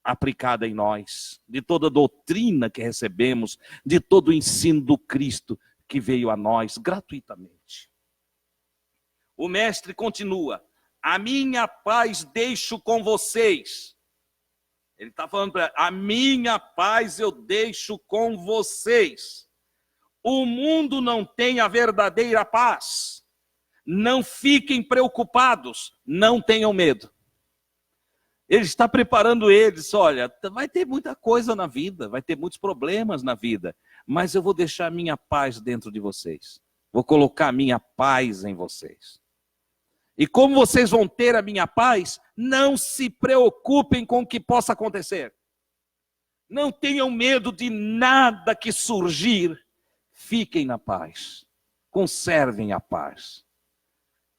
aplicada em nós, de toda a doutrina que recebemos, de todo o ensino do Cristo que veio a nós gratuitamente. O mestre continua, a minha paz deixo com vocês. Ele está falando para a minha paz eu deixo com vocês. O mundo não tem a verdadeira paz. Não fiquem preocupados, não tenham medo. Ele está preparando eles, olha, vai ter muita coisa na vida, vai ter muitos problemas na vida, mas eu vou deixar a minha paz dentro de vocês. Vou colocar a minha paz em vocês. E como vocês vão ter a minha paz, não se preocupem com o que possa acontecer. Não tenham medo de nada que surgir. Fiquem na paz. Conservem a paz.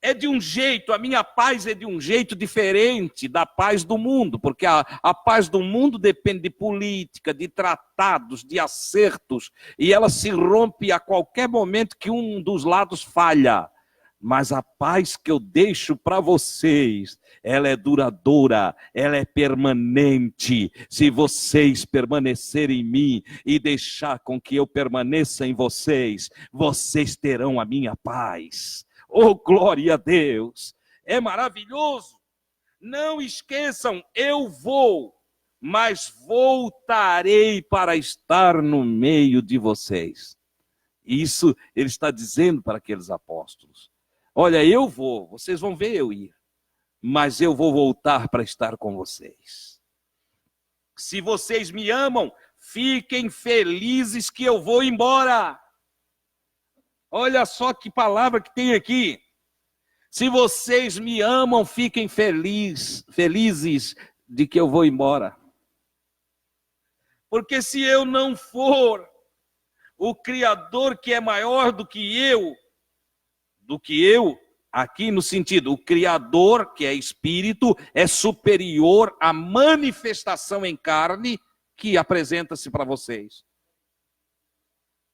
É de um jeito, a minha paz é de um jeito diferente da paz do mundo, porque a paz do mundo depende de política, de tratados, de acertos, e ela se rompe a qualquer momento que um dos lados falha. Mas a paz que eu deixo para vocês, ela é duradoura, ela é permanente. Se vocês permanecerem em mim e deixar com que eu permaneça em vocês, vocês terão a minha paz. Oh, glória a Deus! É maravilhoso. Não esqueçam, eu vou, mas voltarei para estar no meio de vocês. Isso ele está dizendo para aqueles apóstolos. Olha, eu vou, vocês vão ver eu ir, mas eu vou voltar para estar com vocês. Se vocês me amam, fiquem felizes que eu vou embora. Olha só que palavra que tem aqui. Se vocês me amam, fiquem felizes de que eu vou embora. Porque se eu não for, o Criador que é maior do que eu, aqui no sentido, o Criador, que é Espírito, é superior à manifestação em carne que apresenta-se para vocês.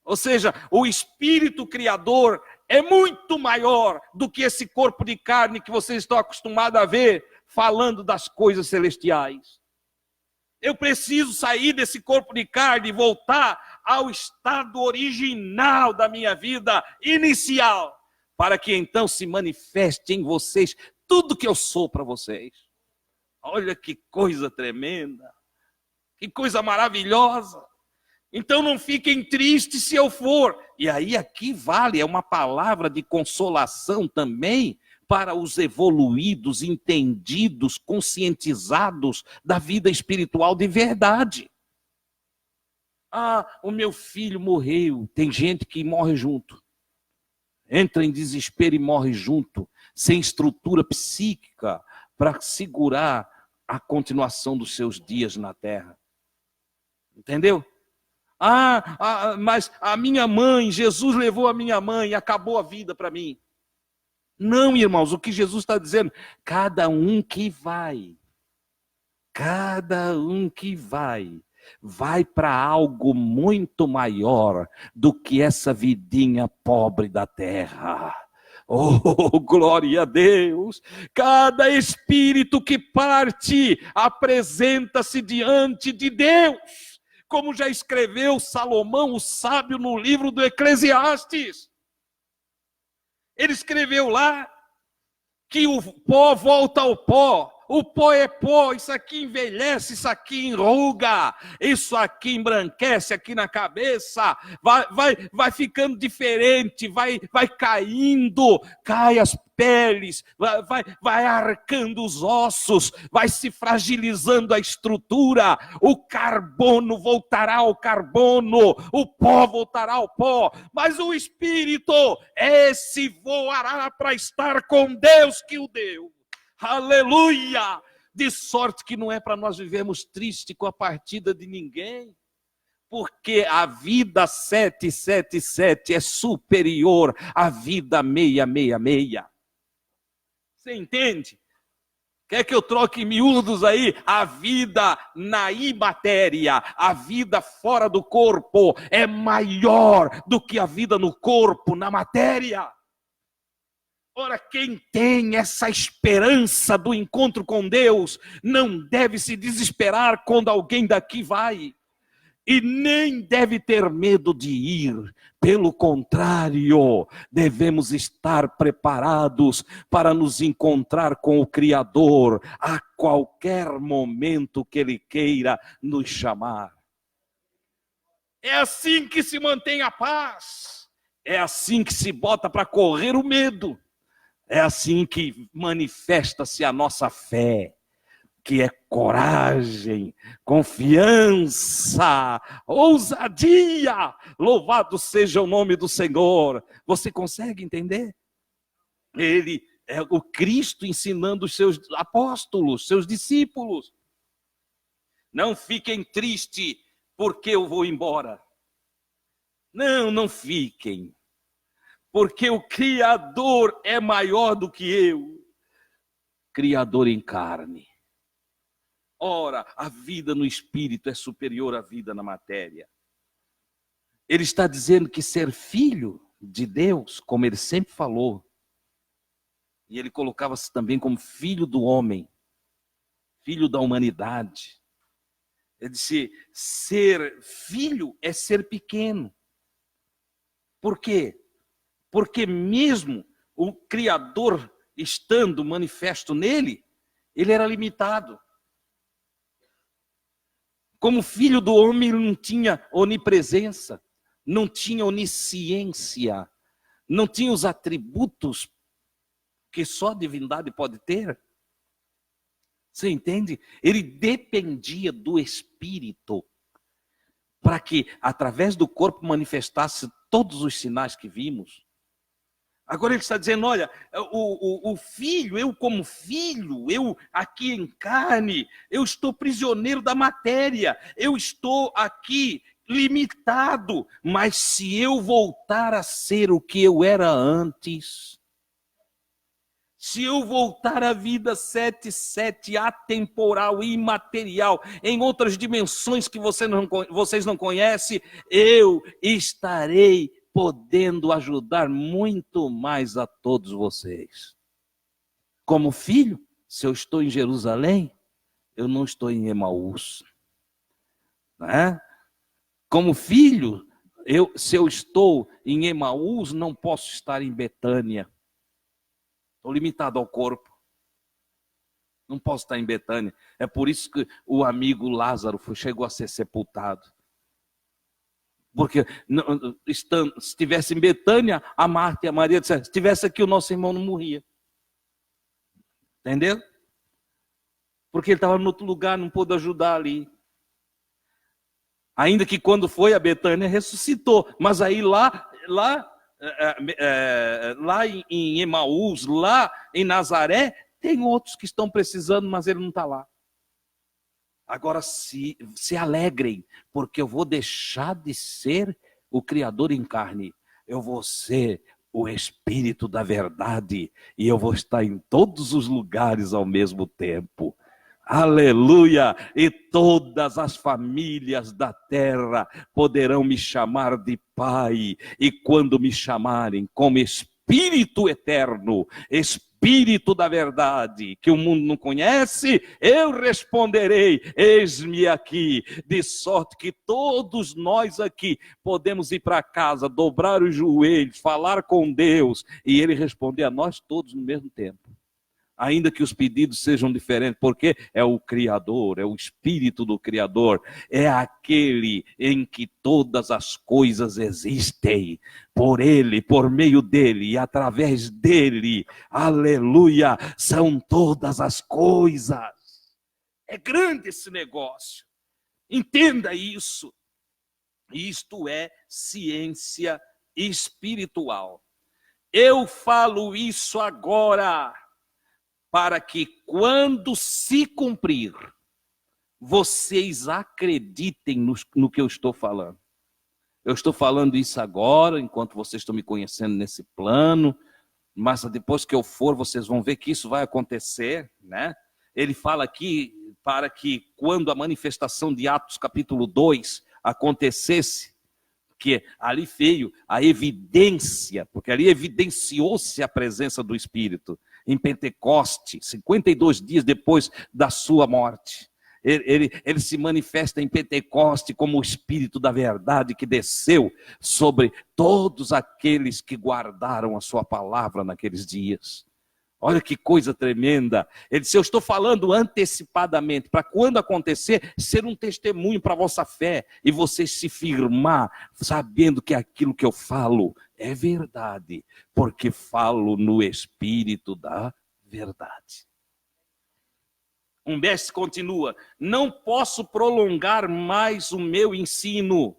Ou seja, o Espírito Criador é muito maior do que esse corpo de carne que vocês estão acostumados a ver falando das coisas celestiais. Eu preciso sair desse corpo de carne e voltar ao estado original da minha vida inicial, para que então se manifeste em vocês tudo que eu sou para vocês. Olha que coisa tremenda, que coisa maravilhosa. Então não fiquem tristes se eu for. E aí aqui vale, é uma palavra de consolação também para os evoluídos, entendidos, conscientizados da vida espiritual de verdade. O meu filho morreu. Tem gente que morre junto. Entra em desespero e morre junto, sem estrutura psíquica para segurar a continuação dos seus dias na terra. Entendeu? Mas a minha mãe, Jesus levou a minha mãe e acabou a vida para mim. Não, irmãos, o que Jesus está dizendo, cada um que vai para algo muito maior do que essa vidinha pobre da terra. Oh, glória a Deus! Cada espírito que parte apresenta-se diante de Deus, como já escreveu Salomão, o sábio, no livro do Eclesiastes. Ele escreveu lá que o pó volta ao pó. O pó é pó, isso aqui envelhece, isso aqui enruga, isso aqui embranquece aqui na cabeça, vai ficando diferente, vai caindo, cai as peles, vai arcando os ossos, vai se fragilizando a estrutura, o carbono voltará ao carbono, o pó voltará ao pó, mas o espírito, esse voará para estar com Deus que o deu. Aleluia! De sorte que não é para nós vivermos triste com a partida de ninguém, porque a vida 777 é superior à vida 666. Você entende? Quer que eu troque em miúdos aí? A vida na imatéria, a vida fora do corpo é maior do que a vida no corpo, na matéria. Ora, quem tem essa esperança do encontro com Deus, não deve se desesperar quando alguém daqui vai. E nem deve ter medo de ir. Pelo contrário, devemos estar preparados para nos encontrar com o Criador a qualquer momento que Ele queira nos chamar. É assim que se mantém a paz. É assim que se bota para correr o medo. É assim que manifesta-se a nossa fé, que é coragem, confiança, ousadia. Louvado seja o nome do Senhor. Você consegue entender? Ele é o Cristo ensinando os seus apóstolos, seus discípulos. Não fiquem tristes porque eu vou embora. Não fiquem. Porque o Criador é maior do que eu. Criador em carne. Ora, a vida no Espírito é superior à vida na matéria. Ele está dizendo que ser filho de Deus, como ele sempre falou, e ele colocava-se também como filho do homem, filho da humanidade. Ele disse, ser filho é ser pequeno. Por quê? Porque mesmo o Criador estando manifesto nele, ele era limitado. Como filho do homem, ele não tinha onipresença, não tinha onisciência, não tinha os atributos que só a divindade pode ter. Você entende? Ele dependia do Espírito para que, através do corpo, manifestasse todos os sinais que vimos. Agora ele está dizendo, olha, o filho, eu como filho, eu aqui em carne, eu estou prisioneiro da matéria, eu estou aqui limitado, mas se eu voltar a ser o que eu era antes, se eu voltar à vida 77, atemporal, imaterial, em outras dimensões que vocês não conhecem, eu estarei podendo ajudar muito mais a todos vocês. Como filho, se eu estou em Jerusalém, eu não estou em Emaús. Né? Como filho, se eu estou em Emaús, não posso estar em Betânia. Estou limitado ao corpo. Não posso estar em Betânia. É por isso que o amigo Lázaro chegou a ser sepultado. Porque se estivesse em Betânia, a Marta e a Maria disseram, se estivesse aqui o nosso irmão não morria. Entendeu? Porque ele estava em outro lugar, não pôde ajudar ali. Ainda que quando foi a Betânia ressuscitou. Mas aí lá em Emaús, lá em Nazaré, tem outros que estão precisando, mas ele não está lá. Agora se alegrem, porque eu vou deixar de ser o Criador em carne. Eu vou ser o Espírito da verdade e eu vou estar em todos os lugares ao mesmo tempo. Aleluia! E todas as famílias da terra poderão me chamar de Pai, e quando me chamarem como Espírito eterno, Espírito da verdade, que o mundo não conhece, eu responderei: eis-me aqui. De sorte que todos nós aqui podemos ir para casa, dobrar os joelhos, falar com Deus, e Ele responder a nós todos no mesmo tempo. Ainda que os pedidos sejam diferentes, porque é o Criador, é o Espírito do Criador, é aquele em que todas as coisas existem, por Ele, por meio dEle e através dEle, aleluia, são todas as coisas. É grande esse negócio, entenda isso. Isto é ciência espiritual. Eu falo isso agora, para que quando se cumprir, vocês acreditem no que eu estou falando. Eu estou falando isso agora, enquanto vocês estão me conhecendo nesse plano, mas depois que eu for, vocês vão ver que isso vai acontecer, né? Ele fala aqui para que quando a manifestação de Atos capítulo 2 acontecesse, que ali veio a evidência, porque ali evidenciou-se a presença do Espírito, em Pentecoste, 52 dias depois da sua morte. Ele se manifesta em Pentecoste como o Espírito da verdade que desceu sobre todos aqueles que guardaram a sua palavra naqueles dias. Olha que coisa tremenda. Ele disse: eu estou falando antecipadamente, para quando acontecer, ser um testemunho para a vossa fé, e vocês se firmar, sabendo que aquilo que eu falo é verdade, porque falo no Espírito da verdade. Um mestre continua: não posso prolongar mais o meu ensino.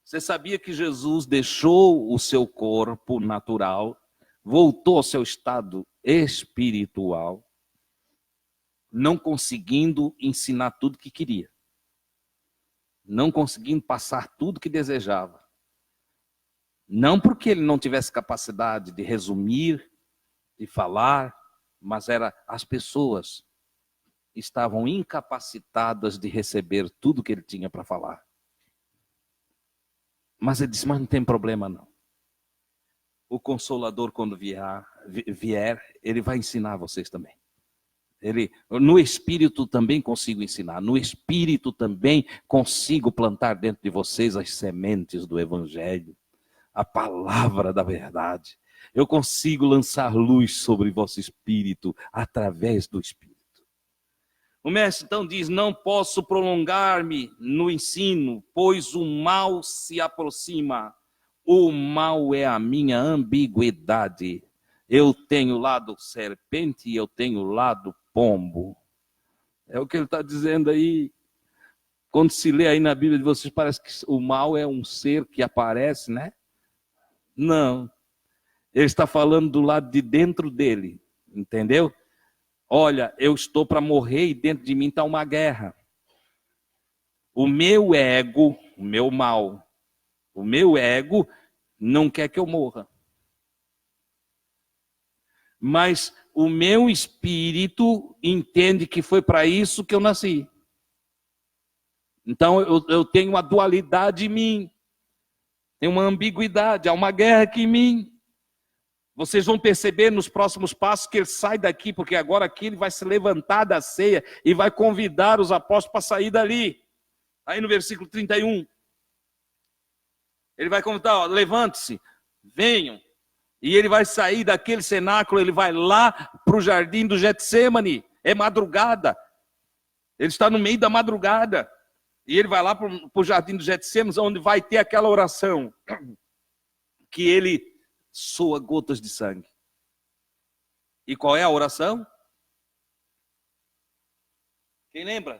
Você sabia que Jesus deixou o seu corpo natural, voltou ao seu estado espiritual, não conseguindo ensinar tudo que queria, não conseguindo passar tudo que desejava. Não porque ele não tivesse capacidade de resumir, de falar, mas as pessoas estavam incapacitadas de receber tudo que ele tinha para falar. Mas ele disse: mas não tem problema não. O Consolador, quando vier, ele vai ensinar vocês também. No Espírito também consigo ensinar. No Espírito também consigo plantar dentro de vocês as sementes do Evangelho, a palavra da verdade. Eu consigo lançar luz sobre vosso espírito através do Espírito. O mestre então diz: não posso prolongar-me no ensino, pois o mal se aproxima. O mal é a minha ambiguidade. Eu tenho o lado serpente e eu tenho o lado pombo. É o que ele está dizendo aí. Quando se lê aí na Bíblia de vocês, parece que o mal é um ser que aparece, né? Não. Ele está falando do lado de dentro dele, entendeu? Olha, eu estou para morrer e dentro de mim está uma guerra. O meu ego, o meu mal, o meu ego não quer que eu morra. Mas o meu espírito entende que foi para isso que eu nasci. Então eu tenho uma dualidade em mim. Tem uma ambiguidade, há uma guerra aqui em mim. Vocês vão perceber nos próximos passos que ele sai daqui, porque agora aqui ele vai se levantar da ceia e vai convidar os apóstolos para sair dali. Aí no versículo 31. Ele vai convidar: levante-se, venham. E ele vai sair daquele cenáculo, ele vai lá para o jardim do Getsêmani. É madrugada. Ele está no meio da madrugada. E ele vai lá para o jardim do Getsêmani, onde vai ter aquela oração que ele soa gotas de sangue. E qual é a oração? Quem lembra?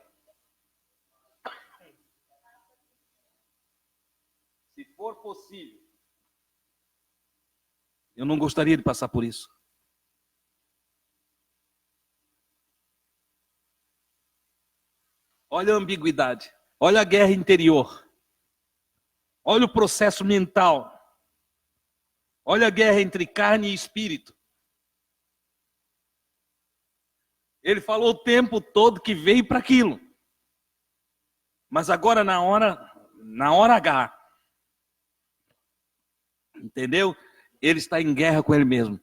Se for possível. Eu não gostaria de passar por isso. Olha a ambiguidade. Olha a guerra interior. Olha o processo mental. Olha a guerra entre carne e espírito. Ele falou o tempo todo que veio para aquilo. Mas agora na hora H, entendeu? Ele está em guerra com ele mesmo.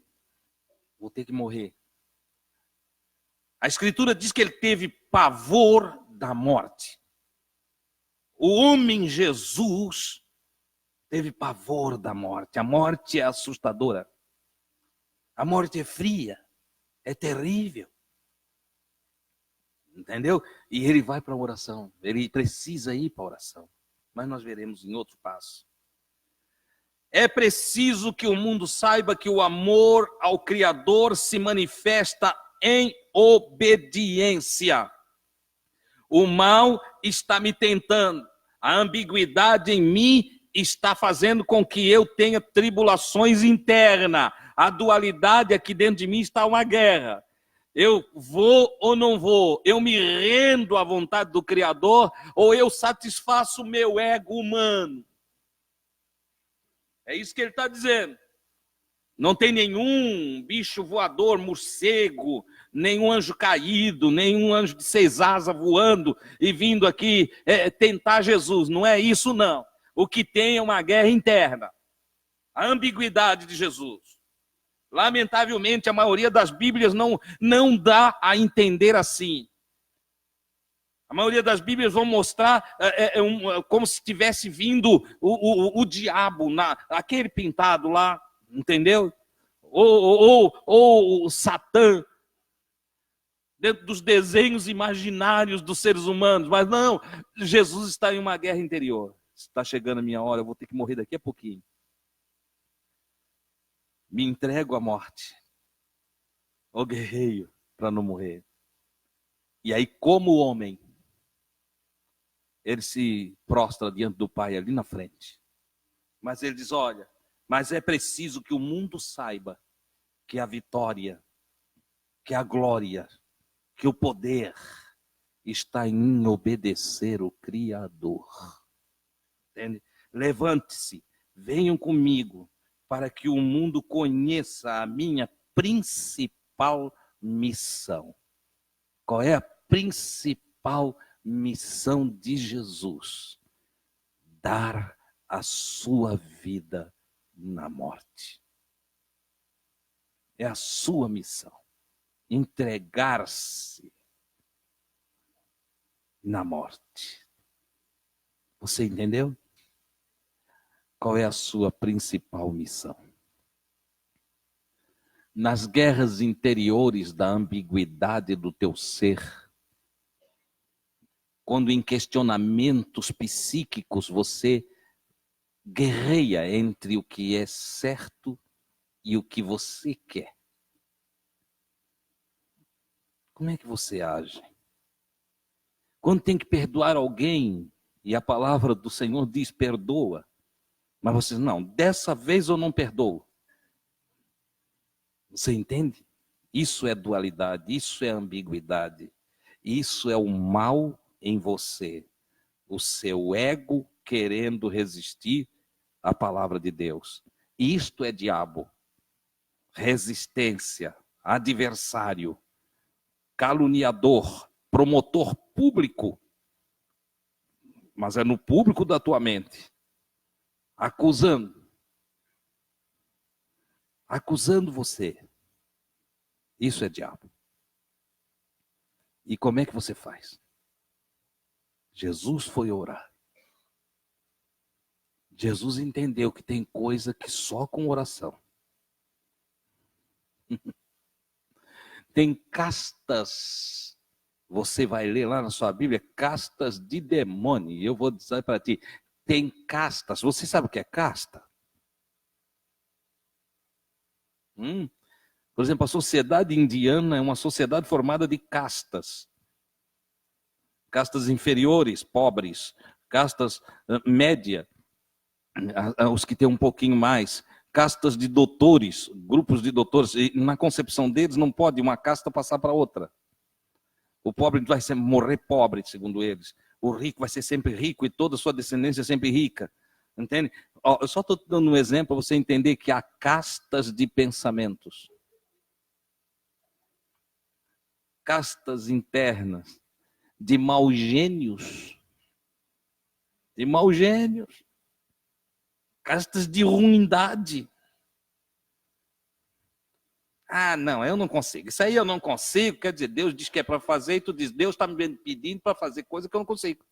Vou ter que morrer. A Escritura diz que ele teve pavor da morte. O homem Jesus teve pavor da morte. A morte é assustadora. A morte é fria, é terrível. Entendeu? E ele vai para a oração. Ele precisa ir para a oração. Mas nós veremos em outro passo. É preciso que o mundo saiba que o amor ao Criador se manifesta em obediência. O mal está me tentando. A ambiguidade em mim está fazendo com que eu tenha tribulações internas. A dualidade aqui dentro de mim está uma guerra. Eu vou ou não vou? Eu me rendo à vontade do Criador ou eu satisfaço o meu ego humano? É isso que ele está dizendo. Não tem nenhum bicho voador, morcego, nenhum anjo caído, nenhum anjo de 6 asas voando e vindo aqui tentar Jesus. Não é isso, não. O que tem é uma guerra interna. A ambiguidade de Jesus. Lamentavelmente, a maioria das Bíblias não dá a entender assim. A maioria das Bíblias vão mostrar como se tivesse vindo o diabo, aquele pintado lá, entendeu? Ou o Satã, dentro dos desenhos imaginários dos seres humanos. Mas não, Jesus está em uma guerra interior. Está chegando a minha hora, eu vou ter que morrer daqui a pouquinho. Me entrego à morte. Ou guerreio para não morrer. E aí, como homem, ele se prostra diante do Pai ali na frente. Mas ele diz, olha, mas é preciso que o mundo saiba que a vitória, que a glória, que o poder está em obedecer o Criador. Entende? Levante-se, venham comigo, para que o mundo conheça a minha principal missão. Qual é a principal missão de Jesus? Dar a sua vida na morte. É a sua missão. Entregar-se na morte. Você entendeu? Qual é a sua principal missão? Nas guerras interiores da ambiguidade do teu ser, quando em questionamentos psíquicos você guerreia entre o que é certo e o que você quer, como é que você age? Quando tem que perdoar alguém, e a palavra do Senhor diz, perdoa, mas você, não, dessa vez eu não perdoo. Você entende? Isso é dualidade, isso é ambiguidade. Isso é o mal em você. O seu ego querendo resistir à palavra de Deus. Isto é diabo. Resistência, adversário, caluniador, promotor público. Mas é no público da tua mente. Acusando você. Isso é diabo. E como é que você faz? Jesus foi orar. Jesus entendeu que tem coisa que só com oração. Tem castas, você vai ler lá na sua Bíblia, castas de demônio. E eu vou dizer para ti, tem castas. Você sabe o que é casta? Por exemplo, a sociedade indiana é uma sociedade formada de castas. Castas inferiores, pobres. Castas média, os que têm um pouquinho mais. Castas de doutores, grupos de doutores. E na concepção deles não pode uma casta passar para outra. O pobre vai morrer pobre, segundo eles. O rico vai ser sempre rico e toda a sua descendência sempre rica. Entende? Eu só estou dando um exemplo para você entender que há castas de pensamentos. Castas internas de maus gênios. De maus gênios. Castas de ruindade. Ah, não, eu não consigo. Isso aí eu não consigo. Quer dizer, Deus diz que é para fazer e tu diz, Deus está me pedindo para fazer coisa que eu não consigo.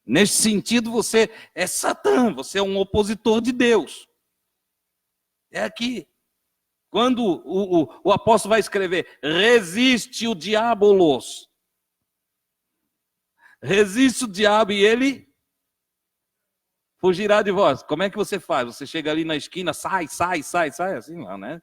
Nesse sentido, você é Satã, você é um opositor de Deus. É aqui. Quando o apóstolo vai escrever, resiste o diabolos. Resiste o diabo e ele fugirá de vós. Como é que você faz? Você chega ali na esquina, sai, assim não, né?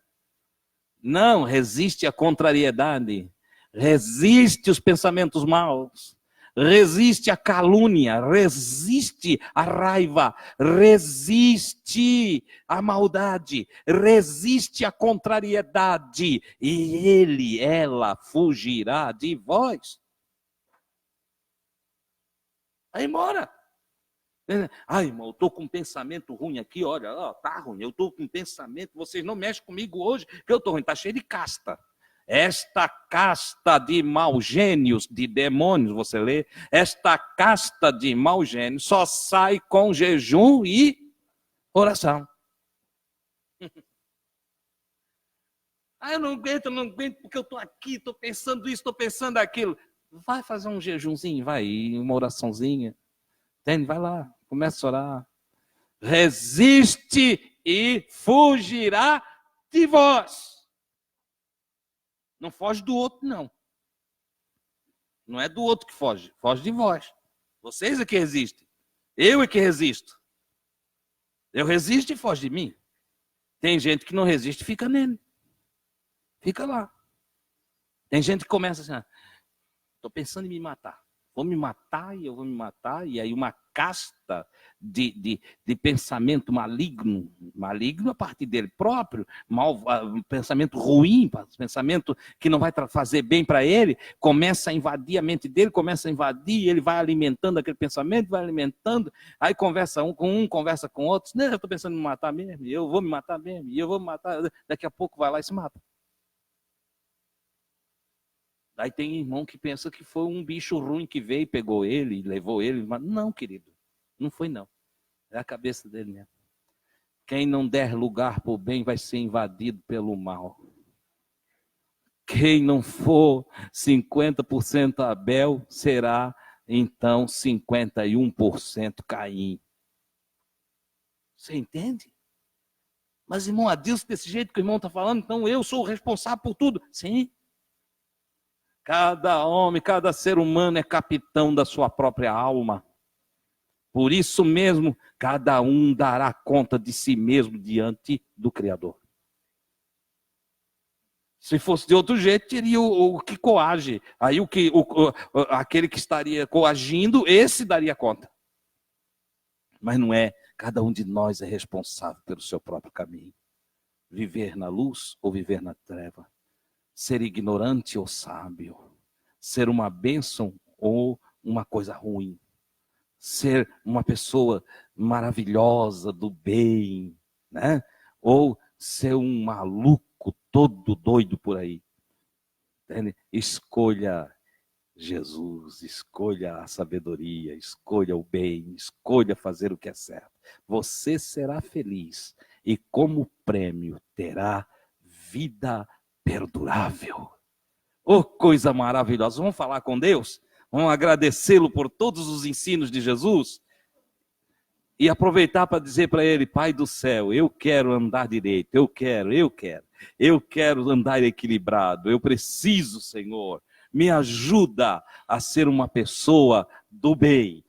Não, resiste a contrariedade, resiste os pensamentos maus, resiste a calúnia, resiste a raiva, resiste a maldade, resiste a contrariedade, e ela fugirá de vós. Vai embora. Ai, irmão, eu estou com um pensamento ruim aqui, olha, tá ruim, eu estou com um pensamento, vocês não mexem comigo hoje, que eu estou ruim, está cheio de casta. Esta casta de maus gênios, de demônios, você lê, esta casta de maus gênios só sai com jejum e oração. Eu não aguento, porque eu estou aqui, estou pensando isso, estou pensando aquilo. Vai fazer um jejumzinho, vai, uma oraçãozinha. Entende? Vai lá, começa a orar. Resiste e fugirá de vós. Não foge do outro, não. Não é do outro que foge, foge de vós. Vocês é que resistem. Eu é que resisto. Eu resisto e foge de mim. Tem gente que não resiste e fica nele. Fica lá. Tem gente que começa assim, estou pensando em me matar. Vou me matar e eu vou me matar. E aí uma casta de pensamento maligno a partir dele próprio, pensamento ruim, pensamento que não vai fazer bem para ele, começa a invadir a mente dele, começa a invadir, ele vai alimentando aquele pensamento, vai alimentando, aí conversa conversa com outros, eu estou pensando em me matar mesmo, eu vou me matar mesmo, e eu vou me matar, daqui a pouco vai lá e se mata. Aí tem irmão que pensa que foi um bicho ruim que veio, pegou ele, levou ele. Mas não, querido, não foi não. É a cabeça dele mesmo. Quem não der lugar para o bem vai ser invadido pelo mal. Quem não for 50% Abel, será então 51% Caim. Você entende? Mas, irmão, Adilson, desse jeito que o irmão está falando, então eu sou o responsável por tudo. Sim. Cada homem, cada ser humano é capitão da sua própria alma. Por isso mesmo, cada um dará conta de si mesmo diante do Criador. Se fosse de outro jeito, teria o que coage. Aí aquele que estaria coagindo, esse daria conta. Mas não é. Cada um de nós é responsável pelo seu próprio caminho. Viver na luz ou viver na treva. Ser ignorante ou sábio. Ser uma bênção ou uma coisa ruim. Ser uma pessoa maravilhosa, do bem, né? Ou ser um maluco todo doido por aí. Entende? Escolha Jesus, escolha a sabedoria, escolha o bem, escolha fazer o que é certo. Você será feliz e como prêmio terá vida perdurável. Oh, coisa maravilhosa. Vamos falar com Deus? Vamos agradecê-lo por todos os ensinos de Jesus? E aproveitar para dizer para ele, Pai do céu, eu quero andar direito, eu quero andar equilibrado, eu preciso, Senhor, me ajuda a ser uma pessoa do bem,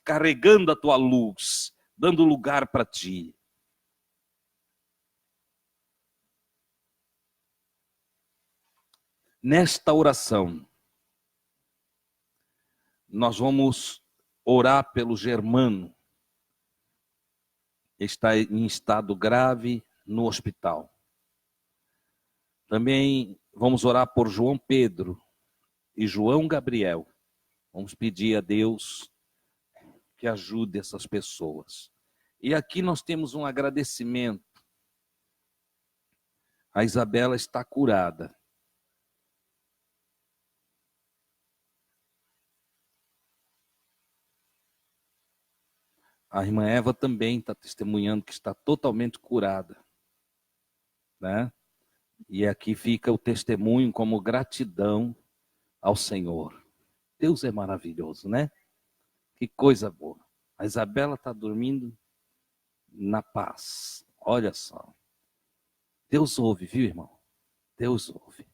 carregando a tua luz, dando lugar para ti. Nesta oração, nós vamos orar pelo Germano. Está em estado grave no hospital. Também vamos orar por João Pedro, e João Gabriel. Vamos pedir a Deus que ajude essas pessoas. E aqui nós temos um agradecimento. A Isabela está curada. A irmã Eva também está testemunhando que está totalmente curada, né? E aqui fica o testemunho como gratidão ao Senhor. Deus é maravilhoso, né? Que coisa boa. A Isabela está dormindo na paz. Olha só. Deus ouve, viu, irmão? Deus ouve.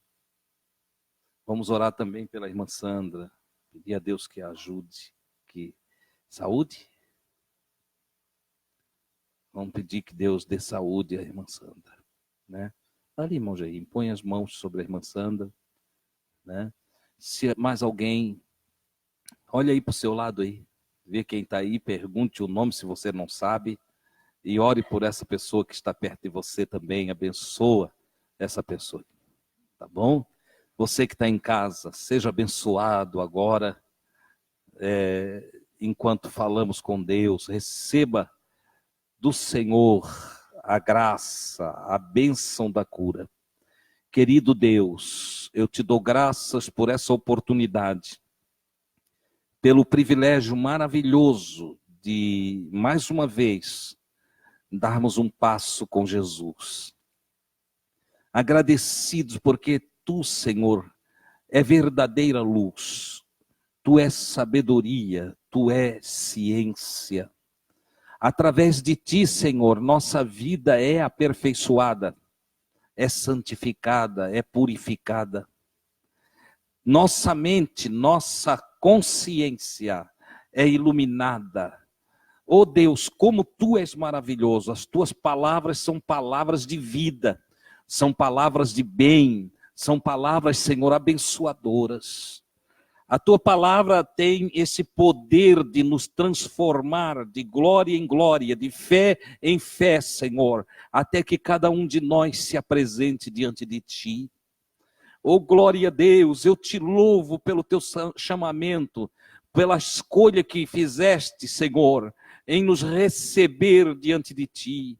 Vamos orar também pela irmã Sandra. Pedir a Deus que a ajude. Saúde? Vamos pedir que Deus dê saúde à irmã Sandra, né? Ali, irmão Jair, põe as mãos sobre a irmã Sandra, né? Se mais alguém, olha aí para o seu lado aí, vê quem está aí, pergunte o nome se você não sabe, e ore por essa pessoa que está perto de você também, abençoa essa pessoa, tá bom? Você que está em casa, seja abençoado agora, enquanto falamos com Deus, receba do Senhor a graça, a bênção da cura. Querido Deus, eu te dou graças por essa oportunidade, pelo privilégio maravilhoso de, mais uma vez, darmos um passo com Jesus. Agradecidos porque tu, Senhor, é verdadeira luz, tu és sabedoria, tu és ciência. Através de ti, Senhor, nossa vida é aperfeiçoada, é santificada, é purificada. Nossa mente, nossa consciência é iluminada. Oh Deus, como tu és maravilhoso, as tuas palavras são palavras de vida, são palavras de bem, são palavras, Senhor, abençoadoras. A tua palavra tem esse poder de nos transformar de glória em glória, de fé em fé, Senhor, até que cada um de nós se apresente diante de ti. Oh, glória a Deus, eu te louvo pelo teu chamamento, pela escolha que fizeste, Senhor, em nos receber diante de ti,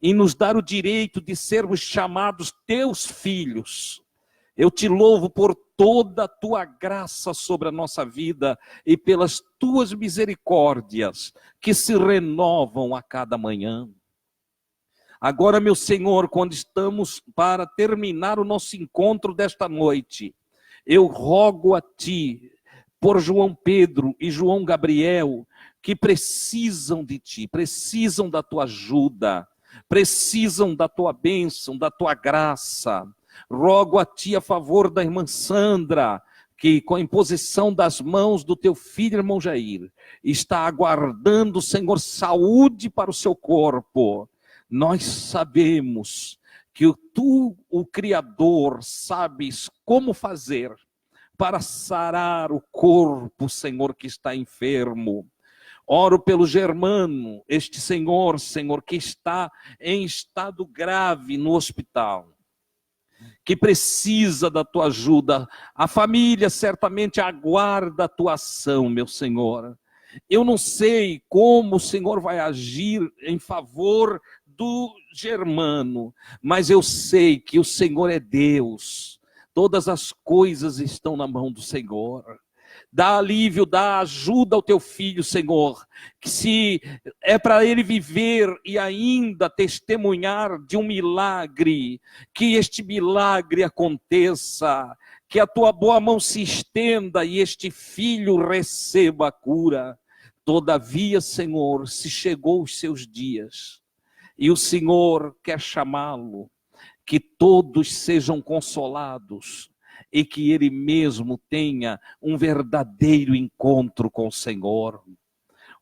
em nos dar o direito de sermos chamados teus filhos. Eu te louvo por toda a tua graça sobre a nossa vida e pelas tuas misericórdias que se renovam a cada manhã. Agora, meu Senhor, quando estamos para terminar o nosso encontro desta noite, eu rogo a ti, por João Pedro e João Gabriel, que precisam de ti, precisam da tua ajuda, precisam da tua bênção, da tua graça. Rogo a ti a favor da irmã Sandra, que com a imposição das mãos do teu filho, irmão Jair, está aguardando, Senhor, saúde para o seu corpo. Nós sabemos que tu, o Criador, sabes como fazer para sarar o corpo, Senhor, que está enfermo. Oro pelo Germano, este Senhor, que está em estado grave no hospital, que precisa da tua ajuda. A família certamente aguarda a tua ação, meu Senhor. Eu não sei como o Senhor vai agir em favor do Germano, mas eu sei que o Senhor é Deus. Todas as coisas estão na mão do Senhor. Dá alívio, dá ajuda ao teu filho, Senhor, que se é para ele viver e ainda testemunhar de um milagre, que este milagre aconteça, que a tua boa mão se estenda e este filho receba a cura. Todavia, Senhor, se chegou os seus dias e o Senhor quer chamá-lo, que todos sejam consolados, e que ele mesmo tenha um verdadeiro encontro com o Senhor.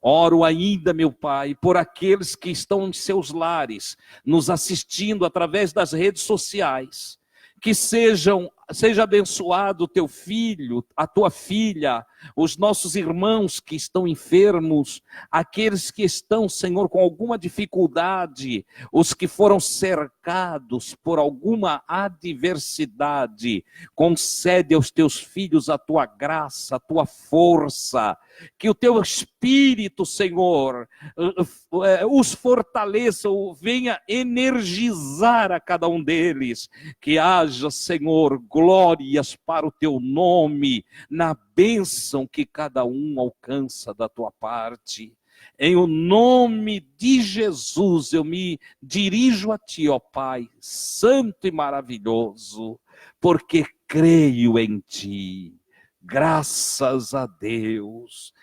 Oro ainda, meu Pai, por aqueles que estão em seus lares, nos assistindo através das redes sociais, que sejam Seja abençoado o teu filho, a tua filha, os nossos irmãos que estão enfermos, aqueles que estão, Senhor, com alguma dificuldade, os que foram cercados por alguma adversidade. Concede aos teus filhos a tua graça, a tua força, que o teu Espírito, Senhor, os fortaleça, venha energizar a cada um deles, que haja, Senhor, glórias para o teu nome, na bênção que cada um alcança da tua parte. Em o nome de Jesus, eu me dirijo a ti, ó Pai, santo e maravilhoso, porque creio em ti. Graças a Deus.